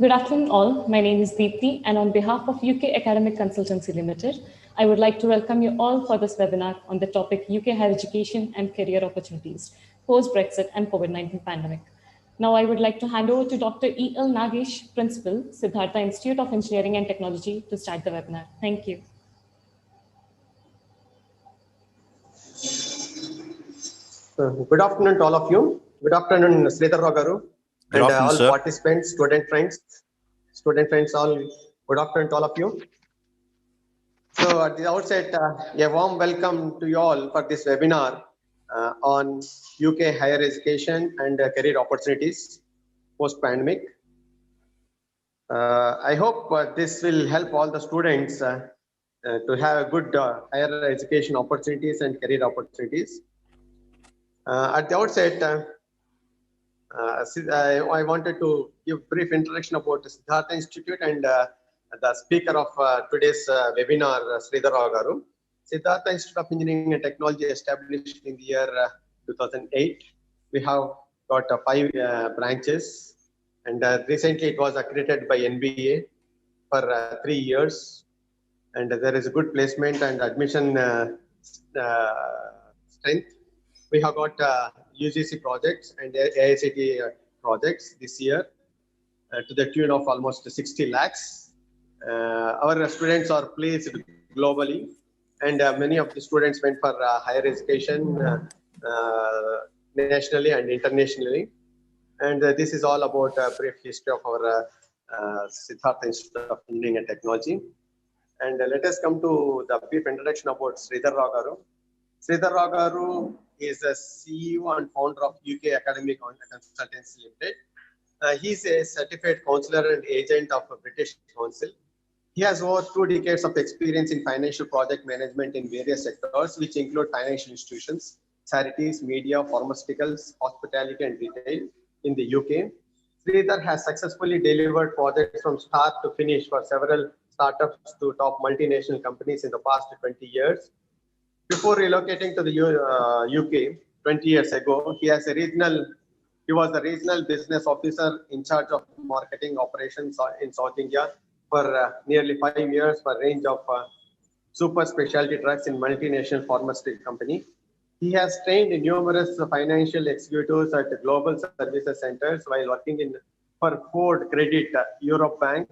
Good afternoon, all. My name is Deepthi, and on behalf of UK Academic Consultancy Limited, I would like to welcome you all for this webinar on the topic UK Higher Education and Career Opportunities, post-Brexit and COVID-19 pandemic. Now, I would like to hand over to Dr. E.L. Nagesh, Principal, Siddhartha Institute of Engineering and Technology, to start the webinar. Thank you. Good afternoon to all of you. Good afternoon, Sridhar Garu, and all sir. participants, student friends, all. Good afternoon to all of you. So at the outset, a warm welcome to you all for this webinar on UK higher education and career opportunities post-pandemic. I hope this will help all the students to have a good higher education opportunities and career opportunities. At the outset, I wanted to give brief introduction about the Siddhartha Institute and the speaker of today's webinar, Sridhar Garu. Siddhartha Institute of Engineering and Technology established in the year 2008. We have got 5 branches, and recently it was accredited by NBA for 3 years, and there is a good placement and admission strength. We have got UGC projects and AICT projects this year to the tune of almost 60 lakhs. Our students are placed globally, and many of the students went for higher education nationally and internationally. And this is all about a brief history of our Siddhartha Institute of Engineering and Technology. And let us come to the brief introduction about Sridhar Garu. Sridhar Garu is the CEO and founder of UK Academic Consultancy Limited. He is a certified counselor and agent of a British Council. He has over 2 decades of experience in financial project management in various sectors, which include financial institutions, charities, media, pharmaceuticals, hospitality, and retail in the UK. Sridhar has successfully delivered projects from start to finish for several startups to top multinational companies in the past 20 years. Before relocating to the UK 20 years ago, he was the regional business officer in charge of marketing operations in South India for nearly 5 years for a range of super specialty drugs in multinational pharmaceutical company. He has trained numerous financial executives at the global services centers while working for Ford Credit, Europe Bank,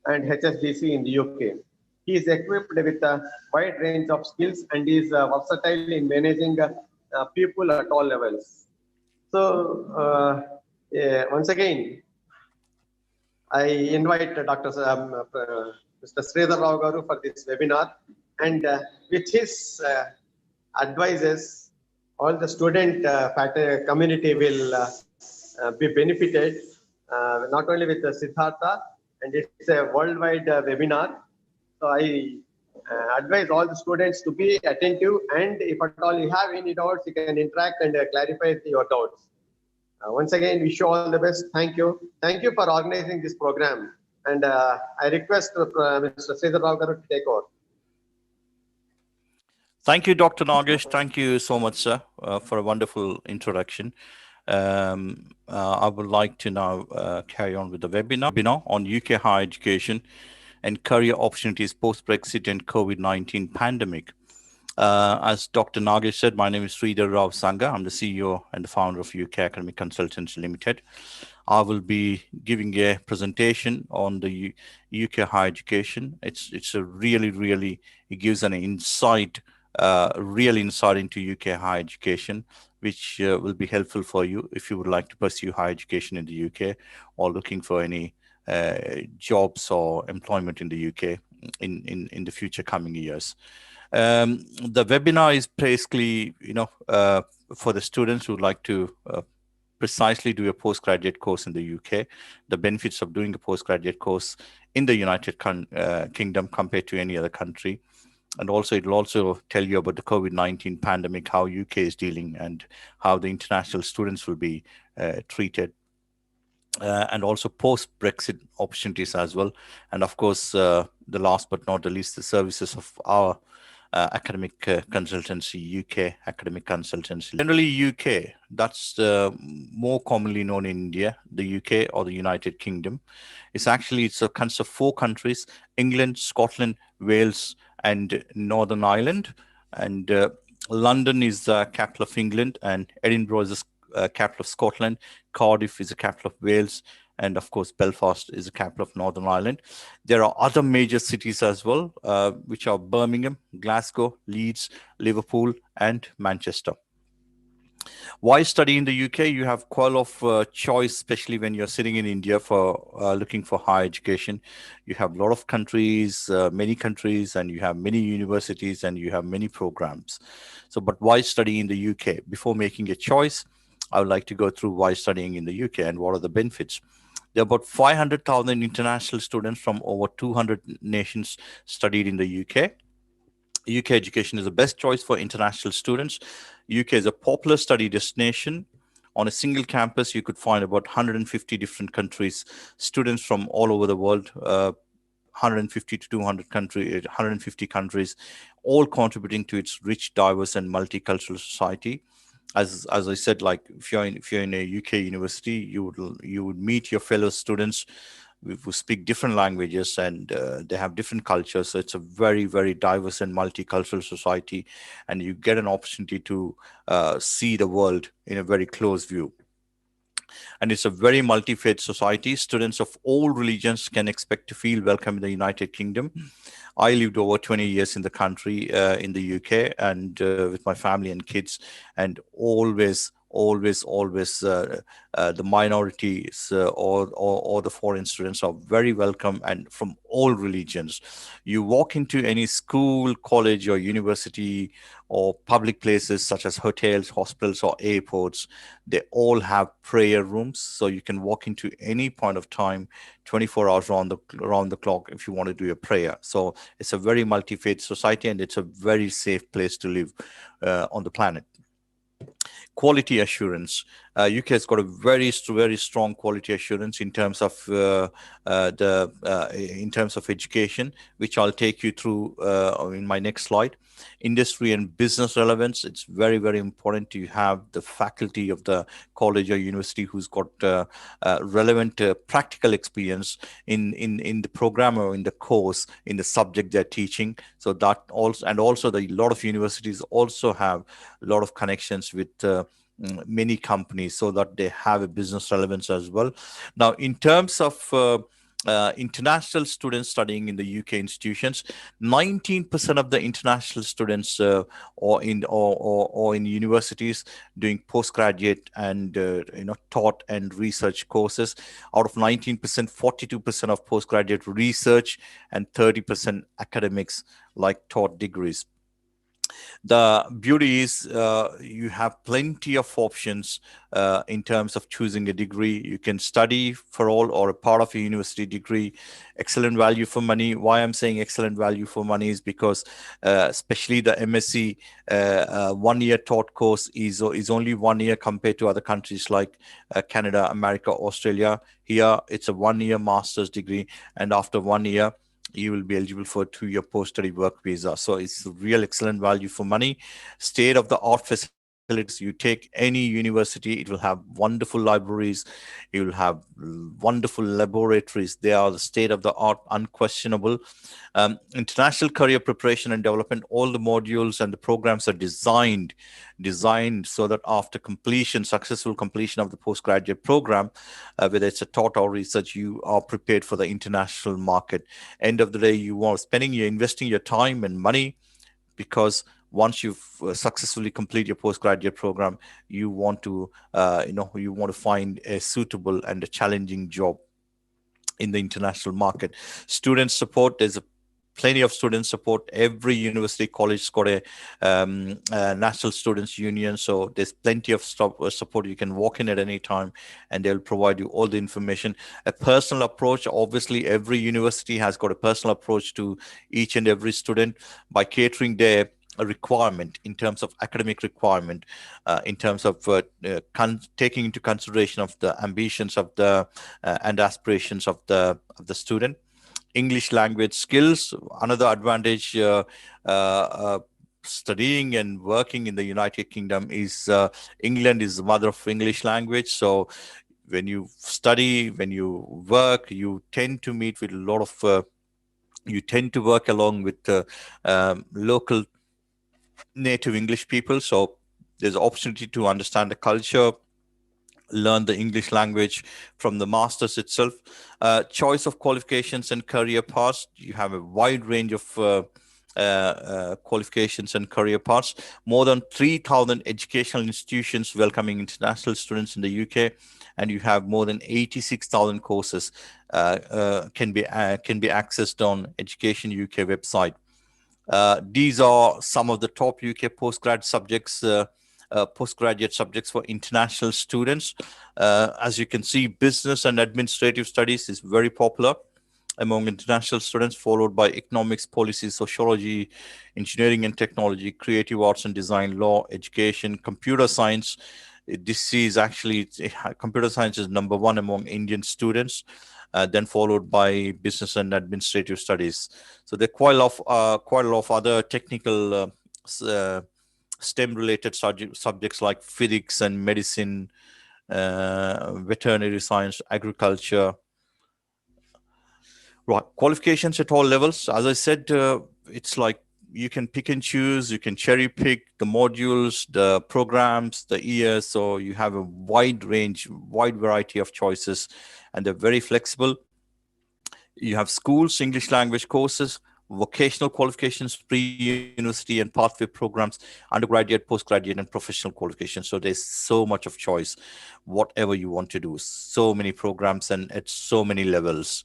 and HSBC in the UK. He is equipped with a wide range of skills and is versatile in managing people at all levels. So once again, I invite Mr. Sridhar Garu for this webinar, and with his advices, all the student community will be benefited, not only with the Siddhartha, and it's a worldwide webinar. So I advise all the students to be attentive, and if at all you have any doubts, you can interact and clarify your doubts. Once again, wish you all the best. Thank you. Thank you for organizing this program. And I request Mr. Sridhar Garu to take over. Thank you, Dr. Nagesh. Thank you so much, sir, for a wonderful introduction. I would like to now carry on with the webinar on UK higher education and career opportunities post-Brexit and COVID-19 pandemic. As Dr. Nagesh said, my name is Sridhar Rao Sangha. I'm the CEO and the founder of UK Academic Consultancy Limited. I will be giving a presentation on the UK higher education. It's a really, it gives an insight, real insight into UK higher education, which will be helpful for you if you would like to pursue higher education in the UK or looking for any jobs or employment in the UK in the future coming years. The webinar is basically, for the students who would like to precisely do a postgraduate course in the UK, the benefits of doing a postgraduate course in the United Kingdom compared to any other country. And also, it will also tell you about the COVID-19 pandemic, how UK is dealing and how the international students will be treated. And also post-Brexit opportunities as well. And of course, the last but not the least, the services of our academic consultancy, UK academic consultancy. Generally, UK, that's more commonly known in India, the UK or the United Kingdom. It's a consists of 4 countries: England, Scotland, Wales, and Northern Ireland. And London is the capital of England, and Edinburgh is the capital of Scotland. Cardiff is the capital of Wales, and of course Belfast is the capital of Northern Ireland. There are other major cities as well, which are Birmingham, Glasgow, Leeds, Liverpool, and Manchester. Why study in the UK? You have quite a lot of choice, especially when you're sitting in India for looking for higher education. You have a lot of countries, many countries, and you have many universities, and you have many programs. So, but why study in the UK? Before making a choice, I would like to go through why studying in the UK and what are the benefits. There are about 500,000 international students from over 200 nations studied in the UK. UK education is the best choice for international students. UK is a popular study destination. On a single campus, you could find about 150 different countries, students from all over the world, 150 to 200 countries, 150 countries, all contributing to its rich, diverse, and multicultural society. As I said, like if you're in a UK university, you would meet your fellow students who speak different languages, and they have different cultures. So it's a very, very diverse and multicultural society, and you get an opportunity to see the world in a very close view. And it's a very multi-faith society. Students of all religions can expect to feel welcome in the United Kingdom. I lived over 20 years in the country, in the UK, and with my family and kids, and always the minorities or the foreign students are very welcome, and from all religions. You walk into any school, college, or university, or public places such as hotels, hospitals, or airports, they all have prayer rooms, so you can walk into any point of time, 24 hours around the clock, if you want to do a prayer. So it's a very multi-faith society, and it's a very safe place to live on the planet. Quality assurance. UK has got a very strong quality assurance in terms of in terms of education, which I'll take you through in my next slide. Industry and business relevance. It's very, very important to have the faculty of the college or university who's got relevant practical experience in the program or in the course, in the subject they're teaching. So that also, and also a lot of universities also have a lot of connections with many companies, so that they have a business relevance as well. Now, in terms of international students studying in the UK institutions, 19% of the international students or in universities doing postgraduate and taught and research courses. Out of 19%, 42% of postgraduate research and 30% academics, like taught degrees. The beauty is you have plenty of options in terms of choosing a degree. You can study for all or a part of a university degree. Excellent value for money. Why I'm saying excellent value for money is because especially the MSc 1-year taught course is only 1 year compared to other countries like Canada, America, Australia. Here it's a 1-year master's degree, and after 1 year you will be eligible for a 2-year post-study work visa. So it's a real excellent value for money. State-of-the-art facilities. You take any university, it will have wonderful libraries. You will have wonderful laboratories. They are the state-of-the-art, unquestionable. International career preparation and development. All the modules and the programs are designed so that after successful completion of the postgraduate program, whether it's a taught or research, you are prepared for the international market. End of the day, you are investing your time and money, because once you've successfully complete your postgraduate program, you want to find a suitable and a challenging job in the international market. Student support. There's plenty of student support. Every university college got a national students union, so there's plenty of support. You can walk in at any time and they'll provide you all the information. A personal approach. Obviously every university has got a personal approach to each and every student by catering their requirement in terms of academic requirement, in terms of taking into consideration of the ambitions of the and aspirations of the student. English language skills. Another advantage studying and working in the United Kingdom is England is the mother of English language. So when you study, when you work, you tend to meet with a lot of you tend to work along with local native English people. So there's opportunity to understand the culture, learn the English language from the masters itself. Choice of qualifications and career paths. You have a wide range of qualifications and career paths. More than 3,000 educational institutions welcoming international students in the UK, and you have more than 86,000 courses can be accessed on Education UK website. These are some of the top UK postgraduate subjects for international students. As you can see, business and administrative studies is very popular among international students, followed by economics, policy, sociology, engineering and technology, creative arts and design, law, education, computer science. This is actually, computer science is number one among Indian students, then followed by business and administrative studies. So there are quite a lot of other technical STEM-related subjects like physics and medicine, veterinary science, agriculture. Right, qualifications at all levels. As I said, it's like you can pick and choose, you can cherry pick the modules, the programs, the years. So you have a wide range, wide variety of choices, and they're very flexible. You have schools, English language courses, vocational qualifications, pre-university and pathway programs, undergraduate, postgraduate, and professional qualifications. So there's so much of choice, whatever you want to do. So many programs and at so many levels.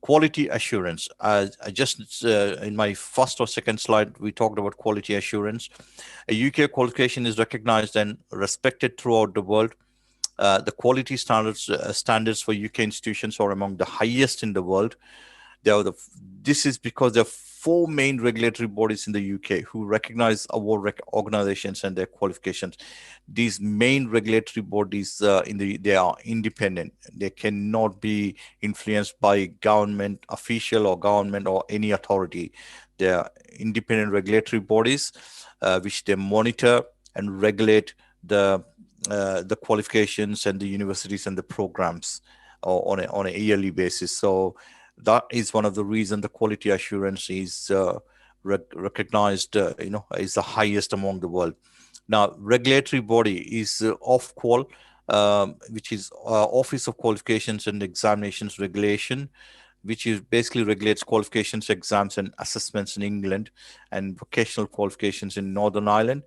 Quality assurance. I just in my first or second slide, we talked about quality assurance. A UK qualification is recognized and respected throughout the world. The quality standards for UK institutions are among the highest in the world. This is because there are four main regulatory bodies in the UK who recognize award organizations and their qualifications. These main regulatory bodies they are independent. They cannot be influenced by government official or government or any authority. They are independent regulatory bodies which they monitor and regulate the qualifications and the universities and the programs on a yearly basis. So that is one of the reasons the quality assurance is recognized, is the highest among the world. Now, regulatory body is Ofqual, which is Office of Qualifications and Examinations Regulation, which is basically regulates qualifications, exams, and assessments in England and vocational qualifications in Northern Ireland.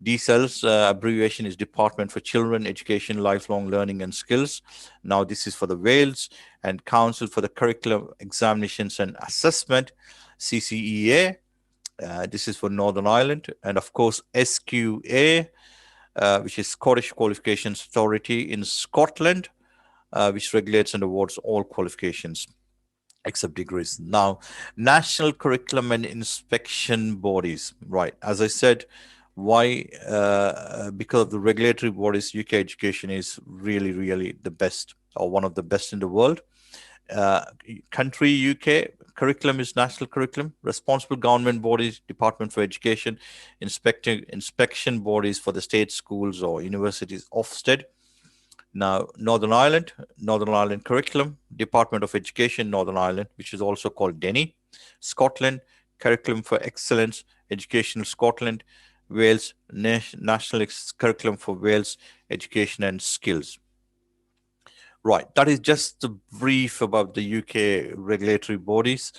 DCEL's abbreviation is Department for Children, Education, Lifelong Learning and Skills. Now this is for the Wales, and Council for the Curriculum, Examinations and Assessment, CCEA. This is for Northern Ireland. And of course, SQA, which is Scottish Qualifications Authority in Scotland, which regulates and awards all qualifications except degrees. Now, national curriculum and inspection bodies, right? As I said, why? Because of the regulatory bodies, UK education is really, really the best, or one of the best in the world. Country UK curriculum is national curriculum. Responsible government bodies, Department for Education. Inspection bodies for the state schools or universities, Ofsted. Now, Northern Ireland curriculum, Department of Education, Northern Ireland, which is also called DENI. Scotland, Curriculum for Excellence, Educational Scotland. Wales, National Curriculum for Wales, Education and Skills. Right, that is just a brief about the UK regulatory bodies.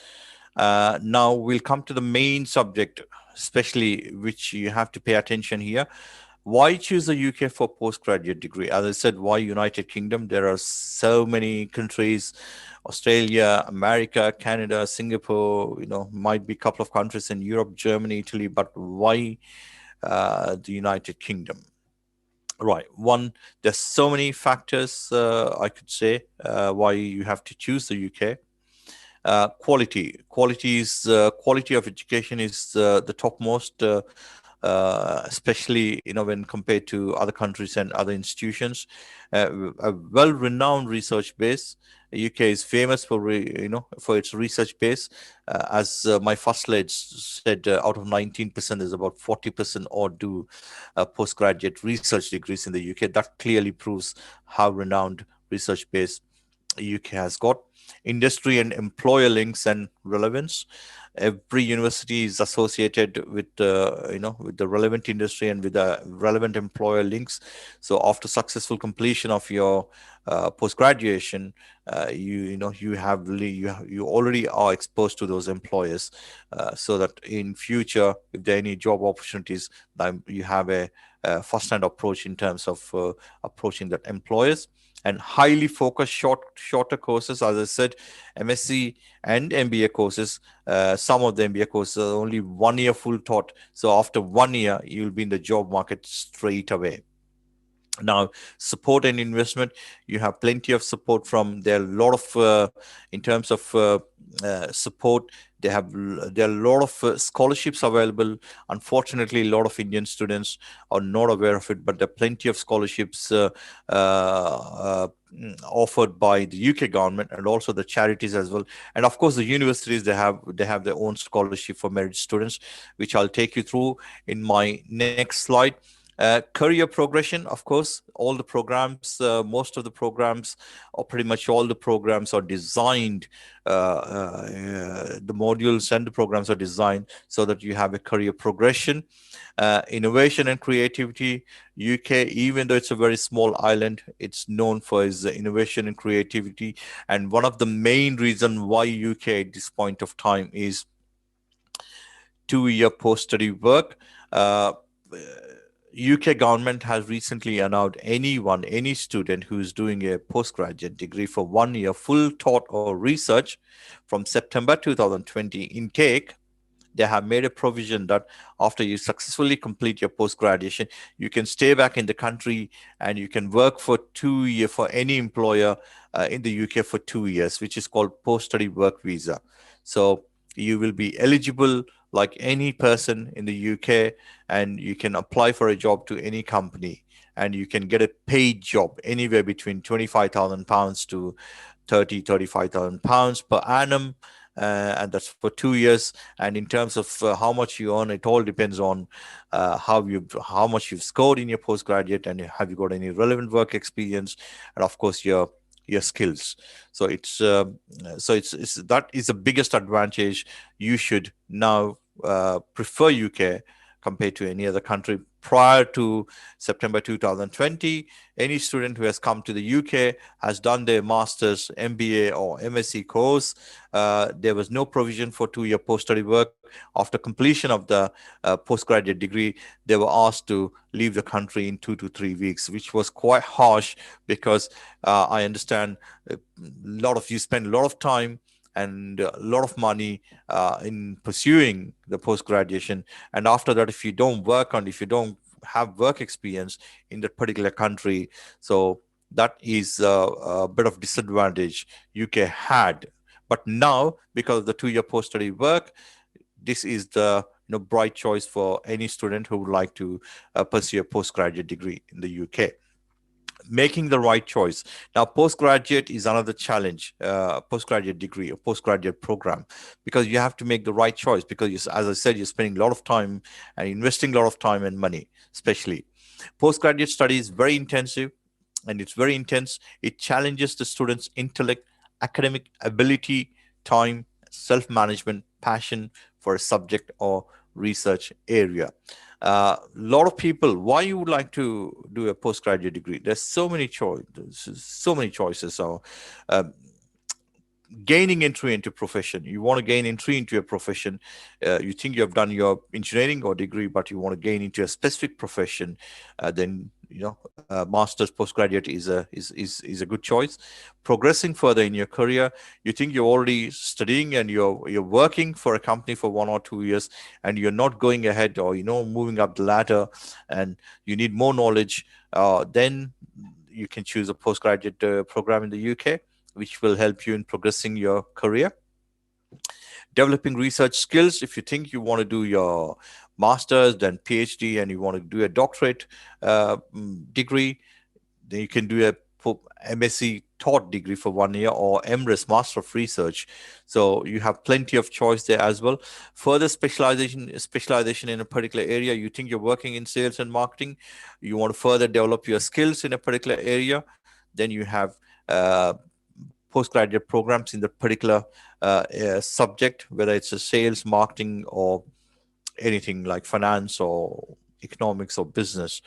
Now we'll come to the main subject, especially which you have to pay attention here. Why choose the UK for postgraduate degree? As I said, why United Kingdom? There are so many countries, Australia, America, Canada, Singapore, might be a couple of countries in Europe, Germany, Italy, but why the United Kingdom? Right. One, there's so many factors I could say why you have to choose the UK. Quality of education is the topmost, especially when compared to other countries and other institutions. A well-renowned research base, UK is famous for for its research base. As my first slide said, out of 19%, there's about 40% or do postgraduate research degrees in the UK. That clearly proves how renowned research base UK has got. Industry and employer links and relevance. Every university is associated with with the relevant industry and with the relevant employer links. So after successful completion of your post graduation, you already are exposed to those employers, so that in future, if there are any job opportunities, then you have a first-hand approach in terms of approaching that employers. And highly focused shorter courses, as I said, MSc and MBA courses. Some of the MBA courses are only 1 year full taught. So after 1 year, you'll be in the job market straight away. Now, support and investment, you have plenty of support from there. A lot of in terms of support, there are a lot of scholarships available. Unfortunately, a lot of Indian students are not aware of it, but there are plenty of scholarships offered by the UK government and also the charities as well. And of course, the universities, they have their own scholarship for merit students, which I'll take you through in my next slide. Career progression, of course, all the programs, most of the programs, or pretty much all the programs are designed, the modules and the programs are designed so that you have a career progression. Innovation and creativity, UK, even though it's a very small island, it's known for its innovation and creativity. And one of the main reasons why UK at this point of time is 2-year post-study work. UK government has recently allowed any student who is doing a postgraduate degree for 1 year full taught or research from September 2020 intake. They have made a provision that after you successfully complete your post-graduation, you can stay back in the country and you can work for 2 years for any employer in the UK for 2 years, which is called post-study work visa. So you will be eligible like any person in the UK, and you can apply for a job to any company, and you can get a paid job anywhere between £25,000 to £35,000 per annum. And that's for 2 years. And in terms of how much you earn, it all depends on how much you've scored in your postgraduate, and have you got any relevant work experience, and of course your skills. So it's that is the biggest advantage. You should now prefer UK compared to any other country. Prior to September 2020, any student who has come to the UK has done their master's, MBA or MSc course. There was no provision for 2-year post-study work. After completion of the postgraduate degree, they were asked to leave the country in 2 to 3 weeks, which was quite harsh, because I understand a lot of you spend a lot of time and a lot of money in pursuing the post-graduation. And after that, if you don't work and if you don't have work experience in that particular country, so that is a bit of disadvantage UK had. But now, because of the 2-year post-study work, this is the bright choice for any student who would like to pursue a postgraduate degree in the UK. Making the right choice. Now, postgraduate is another challenge, postgraduate degree or postgraduate program, because you have to make the right choice, because as I said, you're spending a lot of time and investing a lot of time and money. Especially postgraduate study is very intensive, and it's very intense. It challenges the student's intellect, academic ability, time, self-management, passion for a subject or research area. A lot of people, why you would like to do a postgraduate degree? There's so many choices. So gaining entry into profession. You want to gain entry into a profession. You think you have done your engineering or degree, but you want to gain into a specific profession. Then master's postgraduate is a good choice. Progressing further in your career, you think you're already studying and you're working for a company for 1 or 2 years, and you're not going ahead or moving up the ladder, and you need more knowledge. Then you can choose a postgraduate program in the UK, which will help you in progressing your career. Developing research skills. If you think you want to do your master's, then PhD, and you want to do a doctorate degree, then you can do a MSc taught degree for 1 year, or MRes, Master of Research. So you have plenty of choice there as well. Further specialization in a particular area. You think you're working in sales and marketing, you want to further develop your skills in a particular area, then you have postgraduate programs in the particular subject, whether it's a sales, marketing, or anything like finance or economics or business.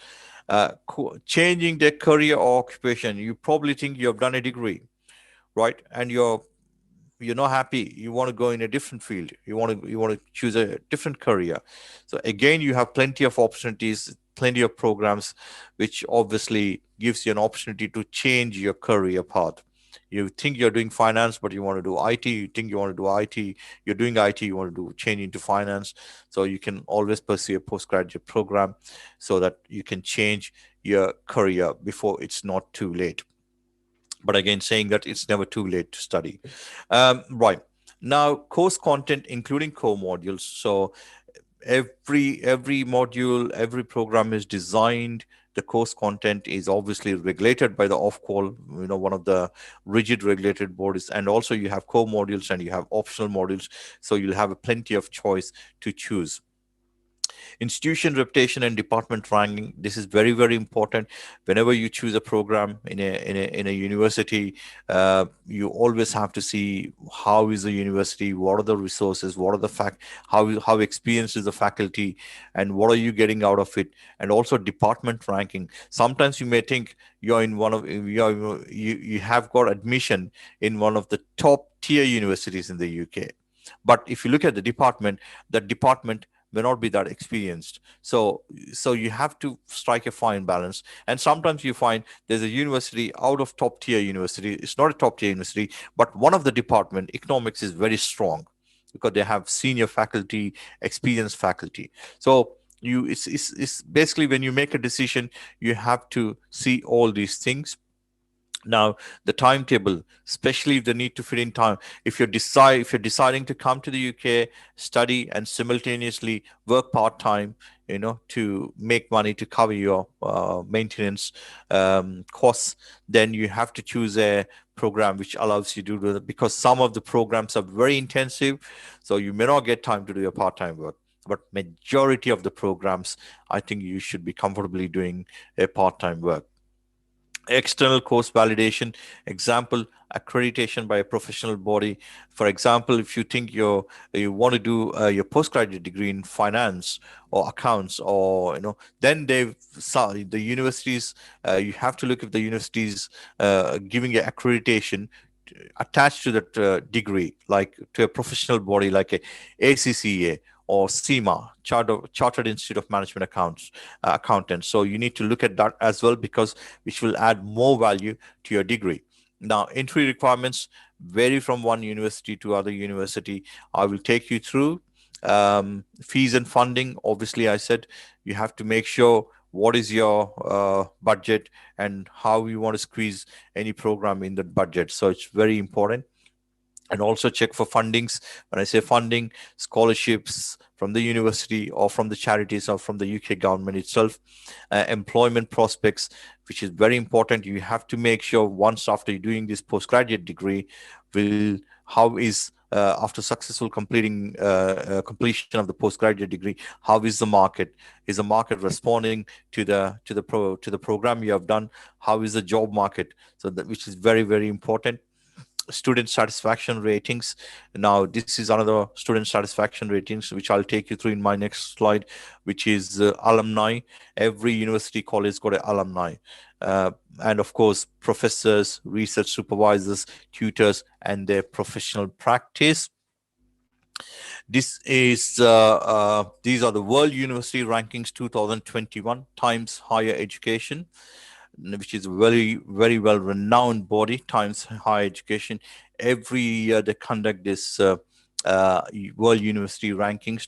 Changing their career or occupation. You probably think you have done a degree, right? And you're not happy. You want to go in a different field. You want to choose a different career. So again, you have plenty of opportunities, plenty of programs, which obviously gives you an opportunity to change your career path. You think you're doing finance, but you want to do IT. You think you want to do IT. You're doing IT. You want to do change into finance. So you can always pursue a postgraduate program so that you can change your career before it's not too late. But again, saying that it's never too late to study. Right. Now, course content, including core modules. So every module, every program is designed. The course content is obviously regulated by the Ofqual, one of the rigid regulated bodies. And also you have core modules and you have optional modules. So you'll have plenty of choice to choose. Institution reputation and department ranking. This is very, very important. Whenever you choose a program in a university, you always have to see how is the university, what are the resources, what are the how experienced is the faculty, and what are you getting out of it, and also department ranking. Sometimes you may think you're in one of you have got admission in one of the top tier universities in the UK, but if you look at the department, that department may not be that experienced. So you have to strike a fine balance. And sometimes you find there's a university out of top tier university. It's not a top tier university, but one of the department, economics, is very strong because they have senior faculty, experienced faculty. So it's basically, when you make a decision, you have to see all these things. Now, the timetable, especially if they need to fit in time, if you're deciding to come to the UK, study, and simultaneously work part-time, to make money to cover your maintenance costs, then you have to choose a program which allows you to do that, because some of the programs are very intensive, so you may not get time to do your part-time work. But majority of the programs, I think you should be comfortably doing a part-time work. External course validation, example, accreditation by a professional body. For example, if you think you want to do your postgraduate degree in finance or accounts, or then the universities, you have to look at the universities giving an accreditation attached to that degree, like to a professional body like a ACCA or CIMA, Chartered Institute of Management Accountants. So you need to look at that as well, because which will add more value to your degree. Now, entry requirements vary from one university to other university. I will take you through fees and funding. Obviously, I said you have to make sure what is your budget and how you want to squeeze any program in that budget. So it's very important. And also check for fundings. When I say funding, scholarships from the university or from the charities or from the UK government itself. Employment prospects, which is very important. You have to make sure once after you're doing this postgraduate degree, how is after successful completion of the postgraduate degree, how is the market? Is the market responding to the program you have done? How is the job market? So that, which is very, very important. Student satisfaction ratings. Now, this is another student satisfaction ratings, which I'll take you through in my next slide, which is alumni. Every university college got an alumni. And of course, professors, research supervisors, tutors, and their professional practice. These are the World University Rankings 2021 Times Higher Education, which is a very, very well renowned body, Times Higher Education. Every year they conduct this World University Rankings.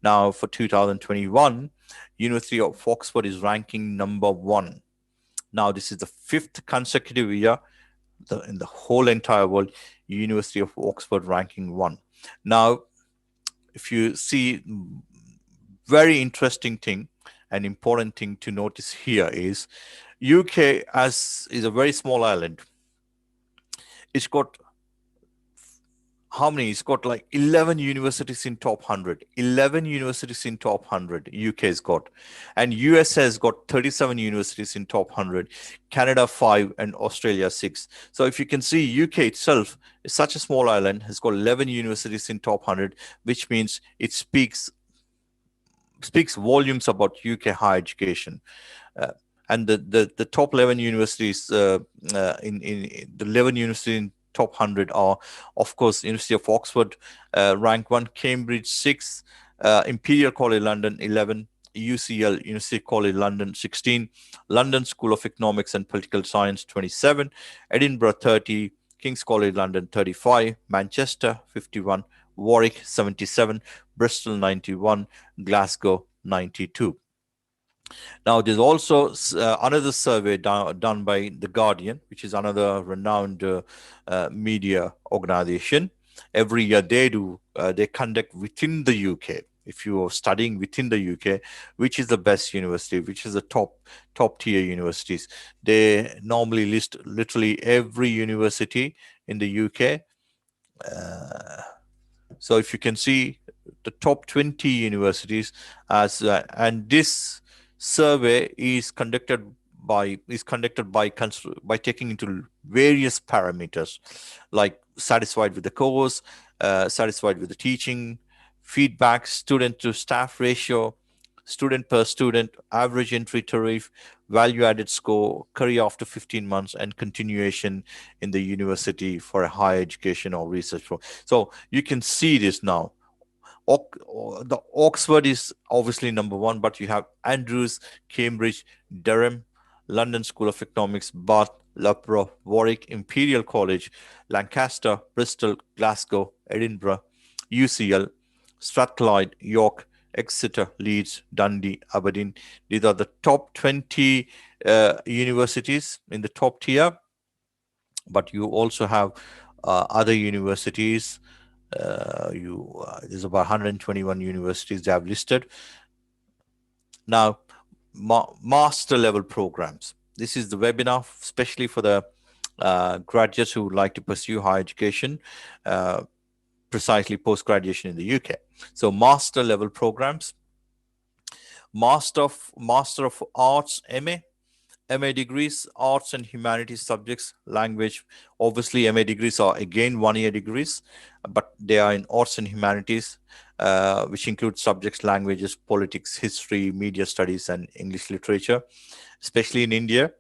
Now for 2021, University of Oxford is ranking #1. Now this is the 5th consecutive year in the whole entire world, University of Oxford ranking 1. Now, if you see, very interesting thing, an important thing to notice here is UK is a very small island. It's got how many? It's got like 11 universities in top 100. 11 universities in top 100 UK's got. And US has got 37 universities in top 100, Canada 5 and Australia 6. So if you can see, UK itself is such a small island, has got 11 universities in top 100, which means it speaks volumes about UK higher education. And the top 11 universities in the 11 universities in top 100 are, of course, University of Oxford, rank 1, Cambridge 6, Imperial College London 11, UCL, University College London 16, London School of Economics and Political Science 27, Edinburgh 30, King's College London 35, Manchester 51, Warwick 77, Bristol 91, Glasgow 92. Now, there's also another survey done by The Guardian, which is another renowned media organization. Every year they conduct within the UK. If you are studying within the UK, which is the best university, which is the top tier universities, they normally list literally every university in the UK. So if you can see the top 20 universities and this survey is conducted by taking into various parameters like satisfied with the course, satisfied with the teaching, feedback, student to staff ratio, student per student, average entry tariff, value added score, career after 15 months, and continuation in the university for a higher education or research. So you can see this now. The Oxford is obviously number 1, but you have Andrews, Cambridge, Durham, London School of Economics, Bath, Loughborough, Warwick, Imperial College, Lancaster, Bristol, Glasgow, Edinburgh, UCL, Strathclyde, York, Exeter, Leeds, Dundee, Aberdeen. These are the top 20 universities in the top tier, but you also have other universities. There's about 121 universities they have listed. Now, master level programs. This is the webinar, especially for the graduates who would like to pursue higher education, precisely post-graduation in the UK. So master level programs, Master of Arts, MA degrees, arts and humanities subjects, language. Obviously, MA degrees are again 1-year degrees, but they are in arts and humanities, which include subjects, languages, politics, history, media studies, and English literature. Especially in India,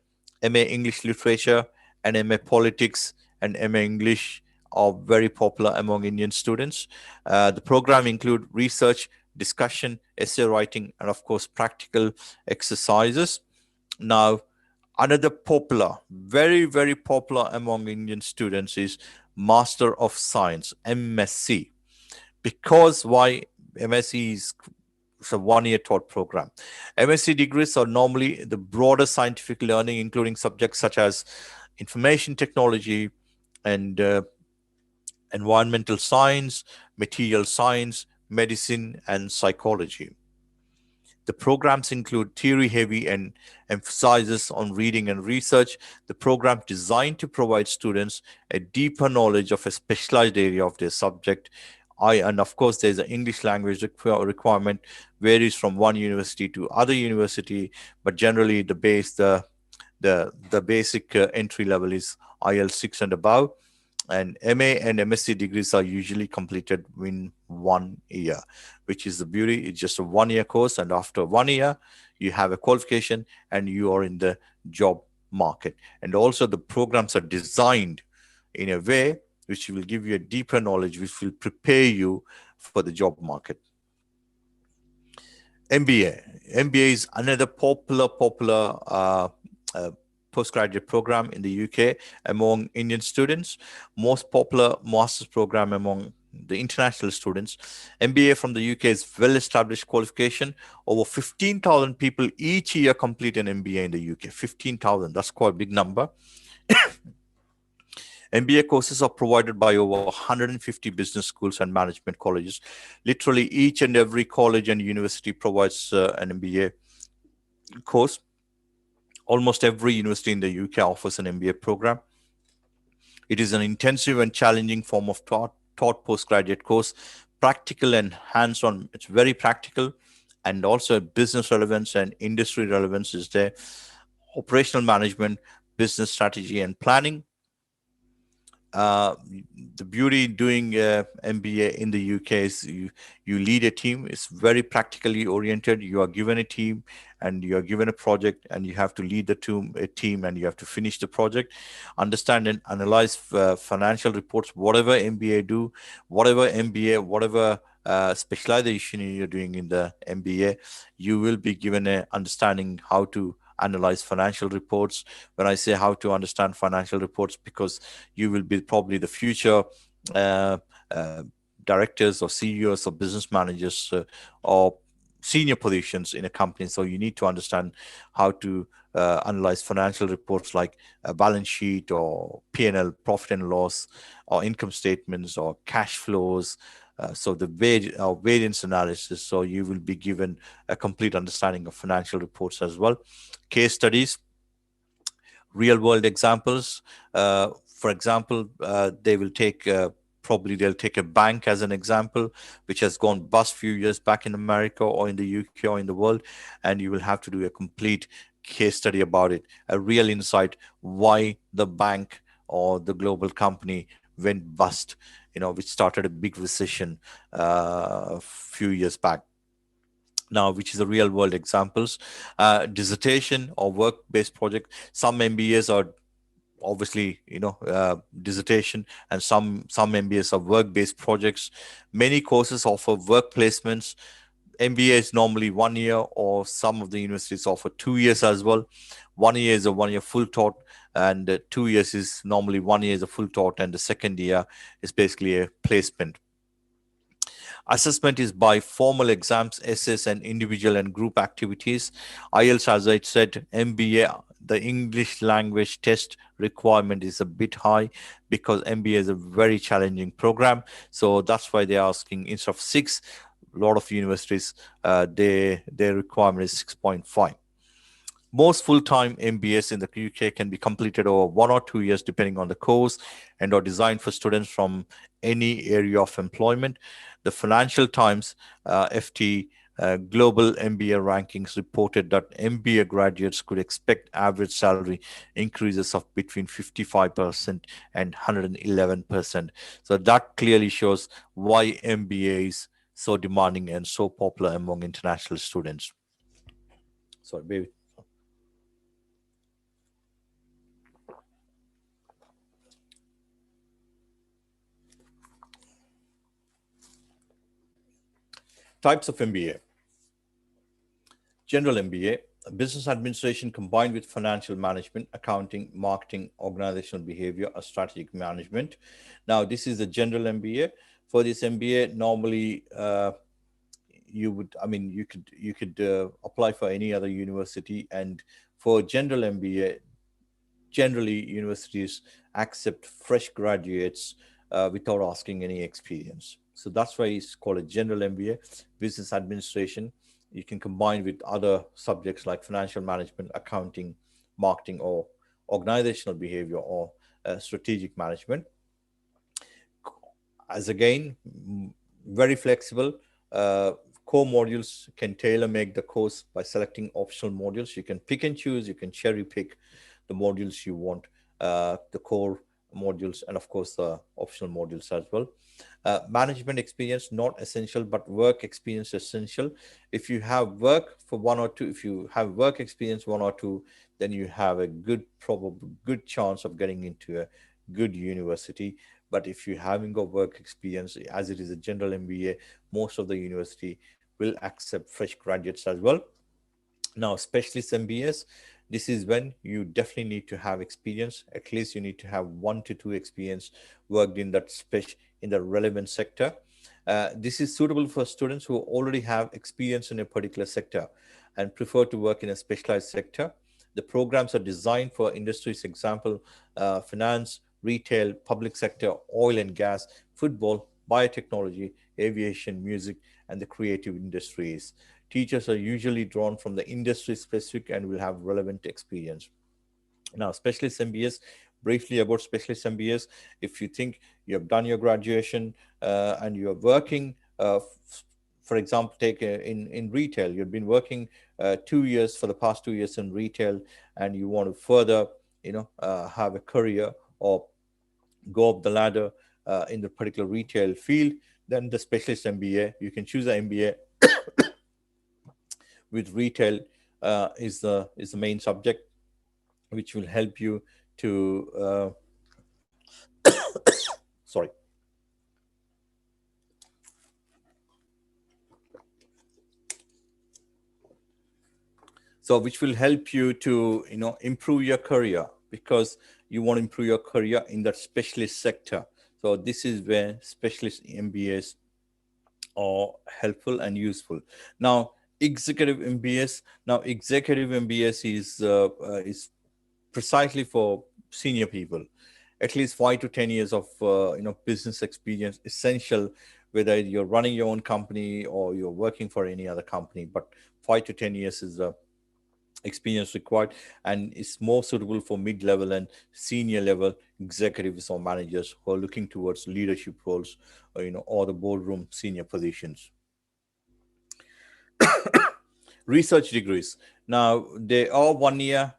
MA English literature and MA politics and MA English are very popular among Indian students. The program include research, discussion, essay writing, and of course, practical exercises. Now, another popular, very, very popular among Indian students is Master of Science, MSc. Because why? MSc is a 1-year taught program. MSc degrees are normally the broader scientific learning, including subjects such as information technology and environmental science, material science, medicine, and psychology. The programs include theory-heavy and emphasizes on reading and research. The program designed to provide students a deeper knowledge of a specialized area of their subject. And of course, there's an English language requirement, varies from one university to other university, but generally the basic entry level is IELTS 6 and above. And MA and MSc degrees are usually completed in 1 year, which is the beauty. It's just a 1-year course. And after 1 year, you have a qualification and you are in the job market. And also the programs are designed in a way which will give you a deeper knowledge, which will prepare you for the job market. MBA is another popular postgraduate program in the UK among Indian students, most popular master's program among the international students. MBA from the UK is well-established qualification. Over 15,000 people each year complete an MBA in the UK. 15,000, that's quite a big number. MBA courses are provided by over 150 business schools and management colleges. Literally each and every college and university provides an MBA. course. Almost every university in the UK offers an MBA program. It is an intensive and challenging form of taught postgraduate course, practical and hands-on. It's very practical, and also business relevance and industry relevance is there. Operational management, business strategy and planning. Uh, the beauty doing MBA in the UK is you lead a team. It's very practically oriented. You are given a team and you are given a project, and you have to lead the team, and you have to finish the project, understand and analyze financial reports. Whatever MBA do, whatever specialization you're doing in the MBA, you will be given a understanding how to analyze financial reports. When I say how to understand financial reports, because you will be probably the future uh, uh, directors or CEOs or business managers or senior positions in a company. So you need to understand how to analyze financial reports like a balance sheet or P&L, profit and loss, or income statements or cash flows. So the variance analysis. So you will be given a complete understanding of financial reports as well. Case studies, real world examples. For example, they'll take a bank as an example, which has gone bust few years back in America or in the UK or in the world, and you will have to do a complete case study about it, a real insight why the bank or the global company went bust, which started a big recession a few years back now, which is the real world examples. Dissertation or work-based project. Some MBAs are obviously dissertation, and some MBAs are work-based projects. Many courses offer work placements. MBA is normally 1 year, or some of the universities offer 2 years as well. 1 year is a 1 year full taught, and 2 years is normally 1 year is a full taught, and the second year is basically a placement. Assessment is by formal exams, essays, and individual and group activities. IELTS, as I said, MBA, the English language test requirement is a bit high because MBA is a very challenging program. So that's why they're asking, instead of 6, a lot of universities, their requirement is 6.5. Most full-time MBAs in the UK can be completed over 1 or 2 years, depending on the course, and are designed for students from any area of employment. The Financial Times FT Global MBA rankings reported that MBA graduates could expect average salary increases of between 55% and 111%. So that clearly shows why MBA is so demanding and so popular among international students. Sorry, baby. Types of MBA. General MBA, business administration combined with financial management, accounting, marketing, organizational behavior, or strategic management. Now, this is a general MBA. For this MBA, normally you could apply for any other university, and for general MBA, generally universities accept fresh graduates without asking any experience. So that's why it's called a general MBA. Business administration, you can combine with other subjects like financial management, accounting, marketing, or organizational behavior, or strategic management. As again, very flexible. Core modules can tailor make the course by selecting optional modules. You can pick and choose, you can cherry pick the modules you want, the core modules, and of course the optional modules as well. Management experience not essential, but work experience essential. If you have work for 1 or 2, if you have work experience 1 or 2, then you have a good chance of getting into a good university. But if you haven't got work experience, as it is a general MBA, most of the university will accept fresh graduates as well. Now, specialist MBAs, this is when you definitely need to have experience. At least you need to have 1 to 2 experience worked in that in the relevant sector. This is suitable for students who already have experience in a particular sector and prefer to work in a specialized sector. The programs are designed for industries, example, finance, retail, public sector, oil and gas, football, biotechnology, aviation, music, and the creative industries. teachers are usually drawn from the industry specific and will have relevant experience. Now, specialist MBS, briefly about specialist MBS. If you think you have done your graduation and you're working, for example, take in retail, you've been working 2 years for the past 2 years in retail, and you want to further, have a career or go up the ladder in the particular retail field, then the specialist MBA, you can choose an MBA with retail is the main subject, which will help you to sorry. So which will help you to improve your career, because you want to improve your career in that specialist sector. So this is where specialist MBAs are helpful and useful. Now, executive MBS. Now, executive MBS is precisely for senior people, at least 5 to 10 years of business experience, essential, whether you're running your own company or you're working for any other company. But 5 to 10 years is the experience required, and is more suitable for mid-level and senior level executives or managers who are looking towards leadership roles, or the boardroom senior positions. Research degrees. Now, they are 1 year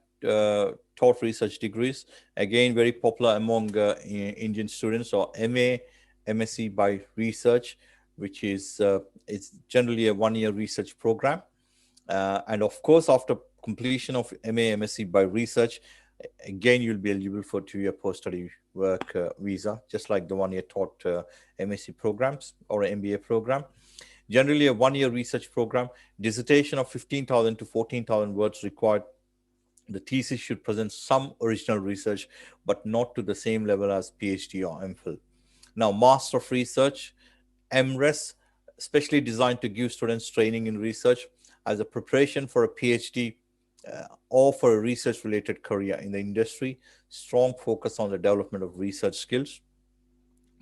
taught research degrees. Again, very popular among Indian students, or MA, MSc by research, which is it's generally a 1 year research program. And of course, after completion of MA, MSc by research, again, you'll be eligible for 2-year post-study work visa, just like the 1 year taught MSc programs or MBA program. Generally, a 1 year research program, dissertation of 15,000 to 14,000 words required. The thesis should present some original research, but not to the same level as PhD or MPhil. Now, Master of Research, MRes, specially designed to give students training in research as a preparation for a PhD or for a research-related career in the industry. Strong focus on the development of research skills.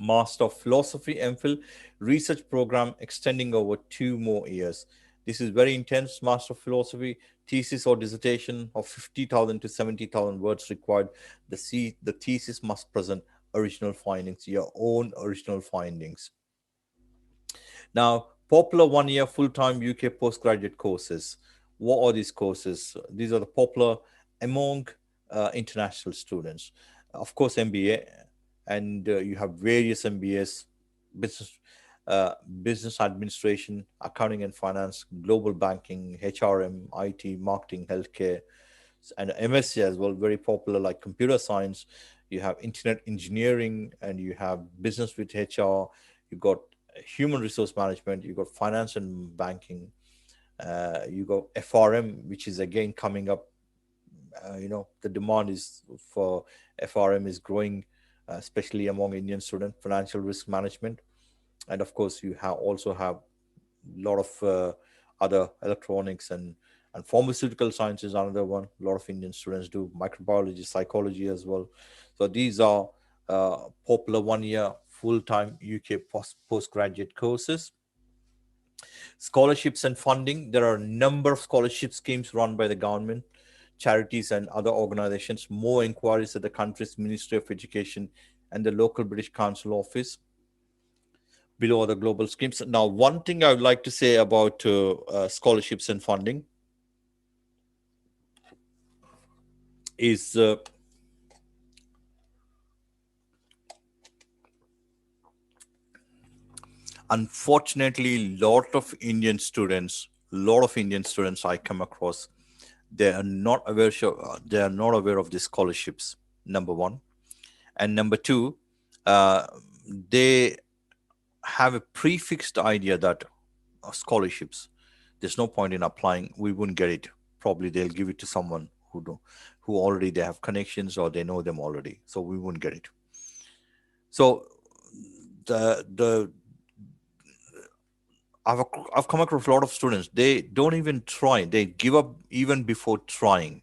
Master of Philosophy, MPhil, research program extending over 2 more years. This is very intense. Master of Philosophy, thesis or dissertation of 50,000 to 70,000 words required. The thesis must present original findings, your own original findings. Now, popular 1 year full-time UK postgraduate courses. What are these courses? These are the popular among international students. Of course, MBA, and you have various MBAs, business administration, accounting and finance, global banking, HRM, IT, marketing, healthcare, and MSc as well, very popular, like computer science. You have internet engineering, and you have business with HR. You got human resource management. You got finance and banking. You got FRM, which is again coming up. The demand is for FRM is growing, especially among Indian students. Financial risk management, and of course, you also have a lot of other electronics and pharmaceutical science is another one. A lot of Indian students do microbiology, psychology as well. So these are popular 1 year full-time UK postgraduate courses. Scholarships and funding. There are a number of scholarship schemes run by the government, charities and other organizations. More inquiries at the country's Ministry of Education and the local British Council office. Below are the global schemes. Now, one thing I would like to say about scholarships and funding is unfortunately, a lot of Indian students I come across, they are not aware of the scholarships, number one. And number two, they have a prefixed idea that scholarships, there's no point in applying, we wouldn't get it. Probably they'll give it to someone who already they have connections or they know them already, so we wouldn't get it. So I've come across a lot of students, they don't even try, they give up even before trying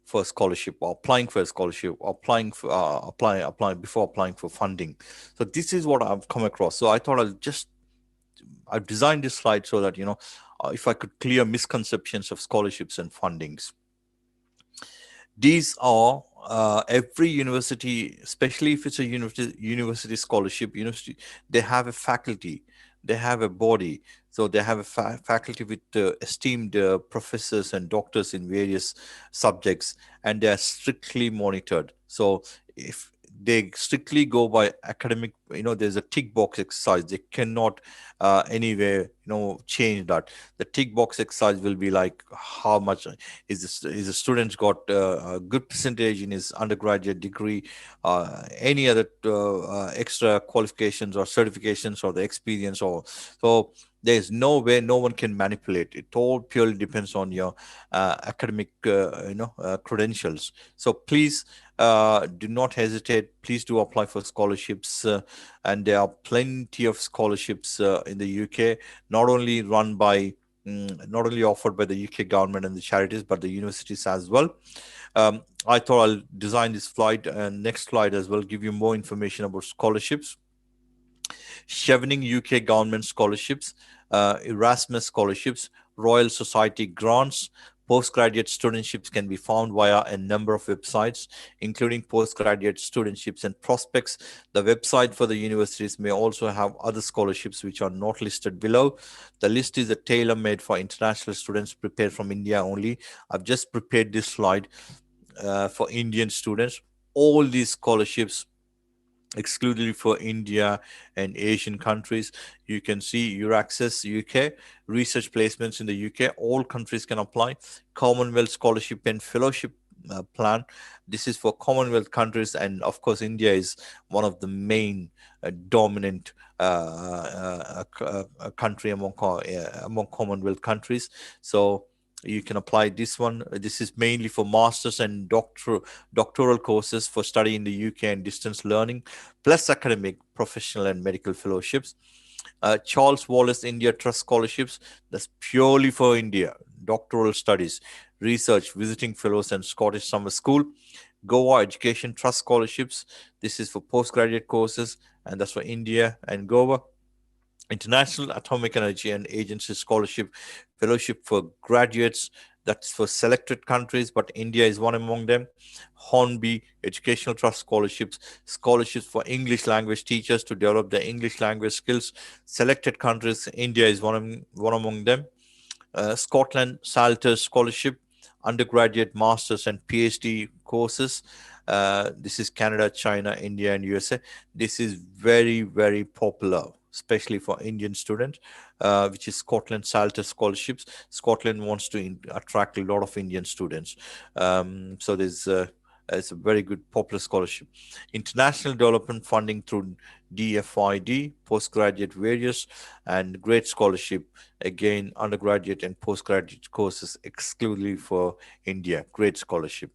for a scholarship or applying for a scholarship or applying before applying for funding. So this is what I've come across. So I thought I'll just I've designed this slide so that, if I could clear misconceptions of scholarships and fundings. These are every university, especially if it's a university scholarship, university, they have a faculty, they have a body. So they have a faculty with esteemed professors and doctors in various subjects, and they are strictly monitored. So if they strictly go by academic, there's a tick box exercise. They cannot anywhere, change that. The tick box exercise will be like, how much is the student got a good percentage in his undergraduate degree, any other extra qualifications or certifications or the experience, or so there's no way, no one can manipulate it. All purely depends on your academic credentials. So please do not hesitate. Please do apply for scholarships, and there are plenty of scholarships in the UK, not only run by not only offered by the UK government and the charities, but the universities as well. I thought I'll design this slide and next slide as well, give you more information about scholarships. Chevening UK government scholarships, Erasmus scholarships, Royal Society grants, postgraduate studentships can be found via a number of websites, including postgraduate studentships and prospects. The website for the universities may also have other scholarships which are not listed below. The list is a tailor-made for international students prepared from India only. I've just prepared this slide for Indian students. All these scholarships exclusively for India and Asian countries. You can see your access UK, research placements in the UK, all countries can apply. Commonwealth scholarship and fellowship plan. This is for Commonwealth countries, and of course India is one of the main dominant country among Commonwealth countries. So you can apply this one. This is mainly for masters and doctoral courses for study in the UK and distance learning, plus academic, professional, and medical fellowships. Charles Wallace India Trust scholarships, that's purely for India, doctoral studies, research, visiting fellows, and Scottish summer school. Goa Education Trust scholarships, this is for postgraduate courses, and that's for India and Goa. International Atomic Energy and Agency Scholarship Fellowship for graduates, that's for selected countries, but India is one among them. Hornby Educational Trust scholarships, scholarships for English language teachers to develop their English language skills. Selected countries, India is one among them. Scotland Salters Scholarship, undergraduate, masters, and PhD courses. This is Canada, China, India, and USA. This is very, very popular, especially for Indian students, which is Scotland Salters scholarships. Scotland wants to attract a lot of Indian students. So it's a very good popular scholarship. International development funding through DFID, postgraduate various, and great scholarship, again undergraduate and postgraduate courses exclusively for India, great scholarship.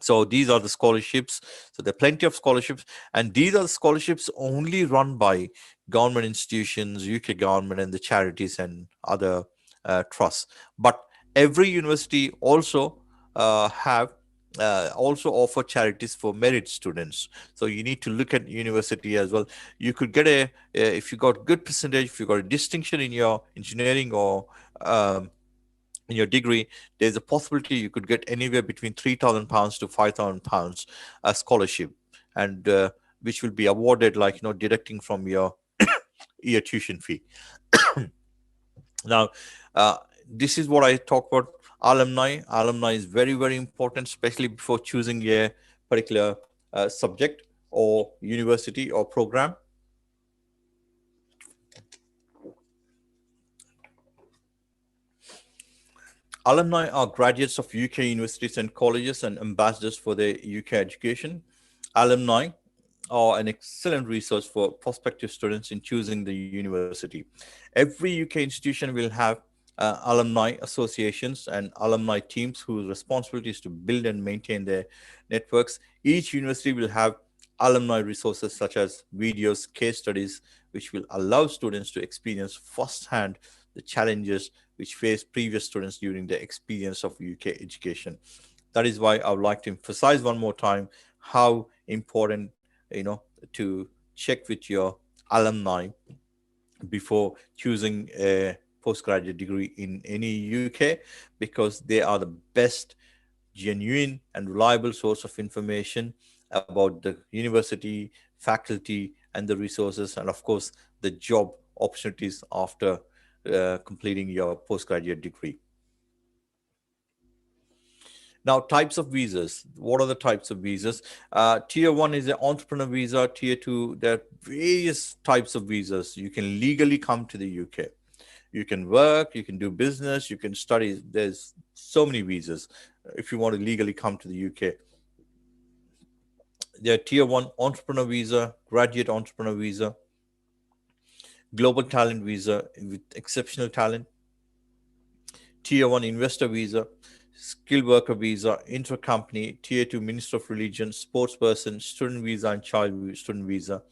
So these are the scholarships. So there are plenty of scholarships, and these are the scholarships only run by government institutions, UK government, and the charities and other trusts. But every university also also offer charities for merit students. So you need to look at university as well. You could get if you got good percentage, if you got a distinction in your engineering or in your degree, there's a possibility you could get anywhere between £3,000 to £5,000 a scholarship, and which will be awarded, like, deducting from your year tuition fee. Now, this is what I talk about. Alumni is very, very important, especially before choosing a particular subject or university or program. Alumni are graduates of UK universities and colleges and ambassadors for their UK education. Alumni are an excellent resource for prospective students in choosing the university. Every UK institution will have alumni associations and alumni teams whose responsibility is to build and maintain their networks. Each university will have alumni resources such as videos, case studies, which will allow students to experience firsthand the challenges which faced previous students during the experience of UK education. That is why I would like to emphasize one more time how important, to check with your alumni before choosing a postgraduate degree in any UK, because they are the best, genuine, and reliable source of information about the university, faculty, and the resources, and of course, the job opportunities after completing your postgraduate degree. Now, types of visas. What are the types of visas? Tier one is an entrepreneur visa. Tier two, there are various types of visas. You can legally come to the UK. You can work, you can do business, you can study. There's so many visas if you want to legally come to the UK. There are tier one entrepreneur visa, graduate entrepreneur visa, global talent visa with exceptional talent, tier one investor visa, skilled worker visa, intra-company, tier two minister of religion, sports person, student visa, and child student visa.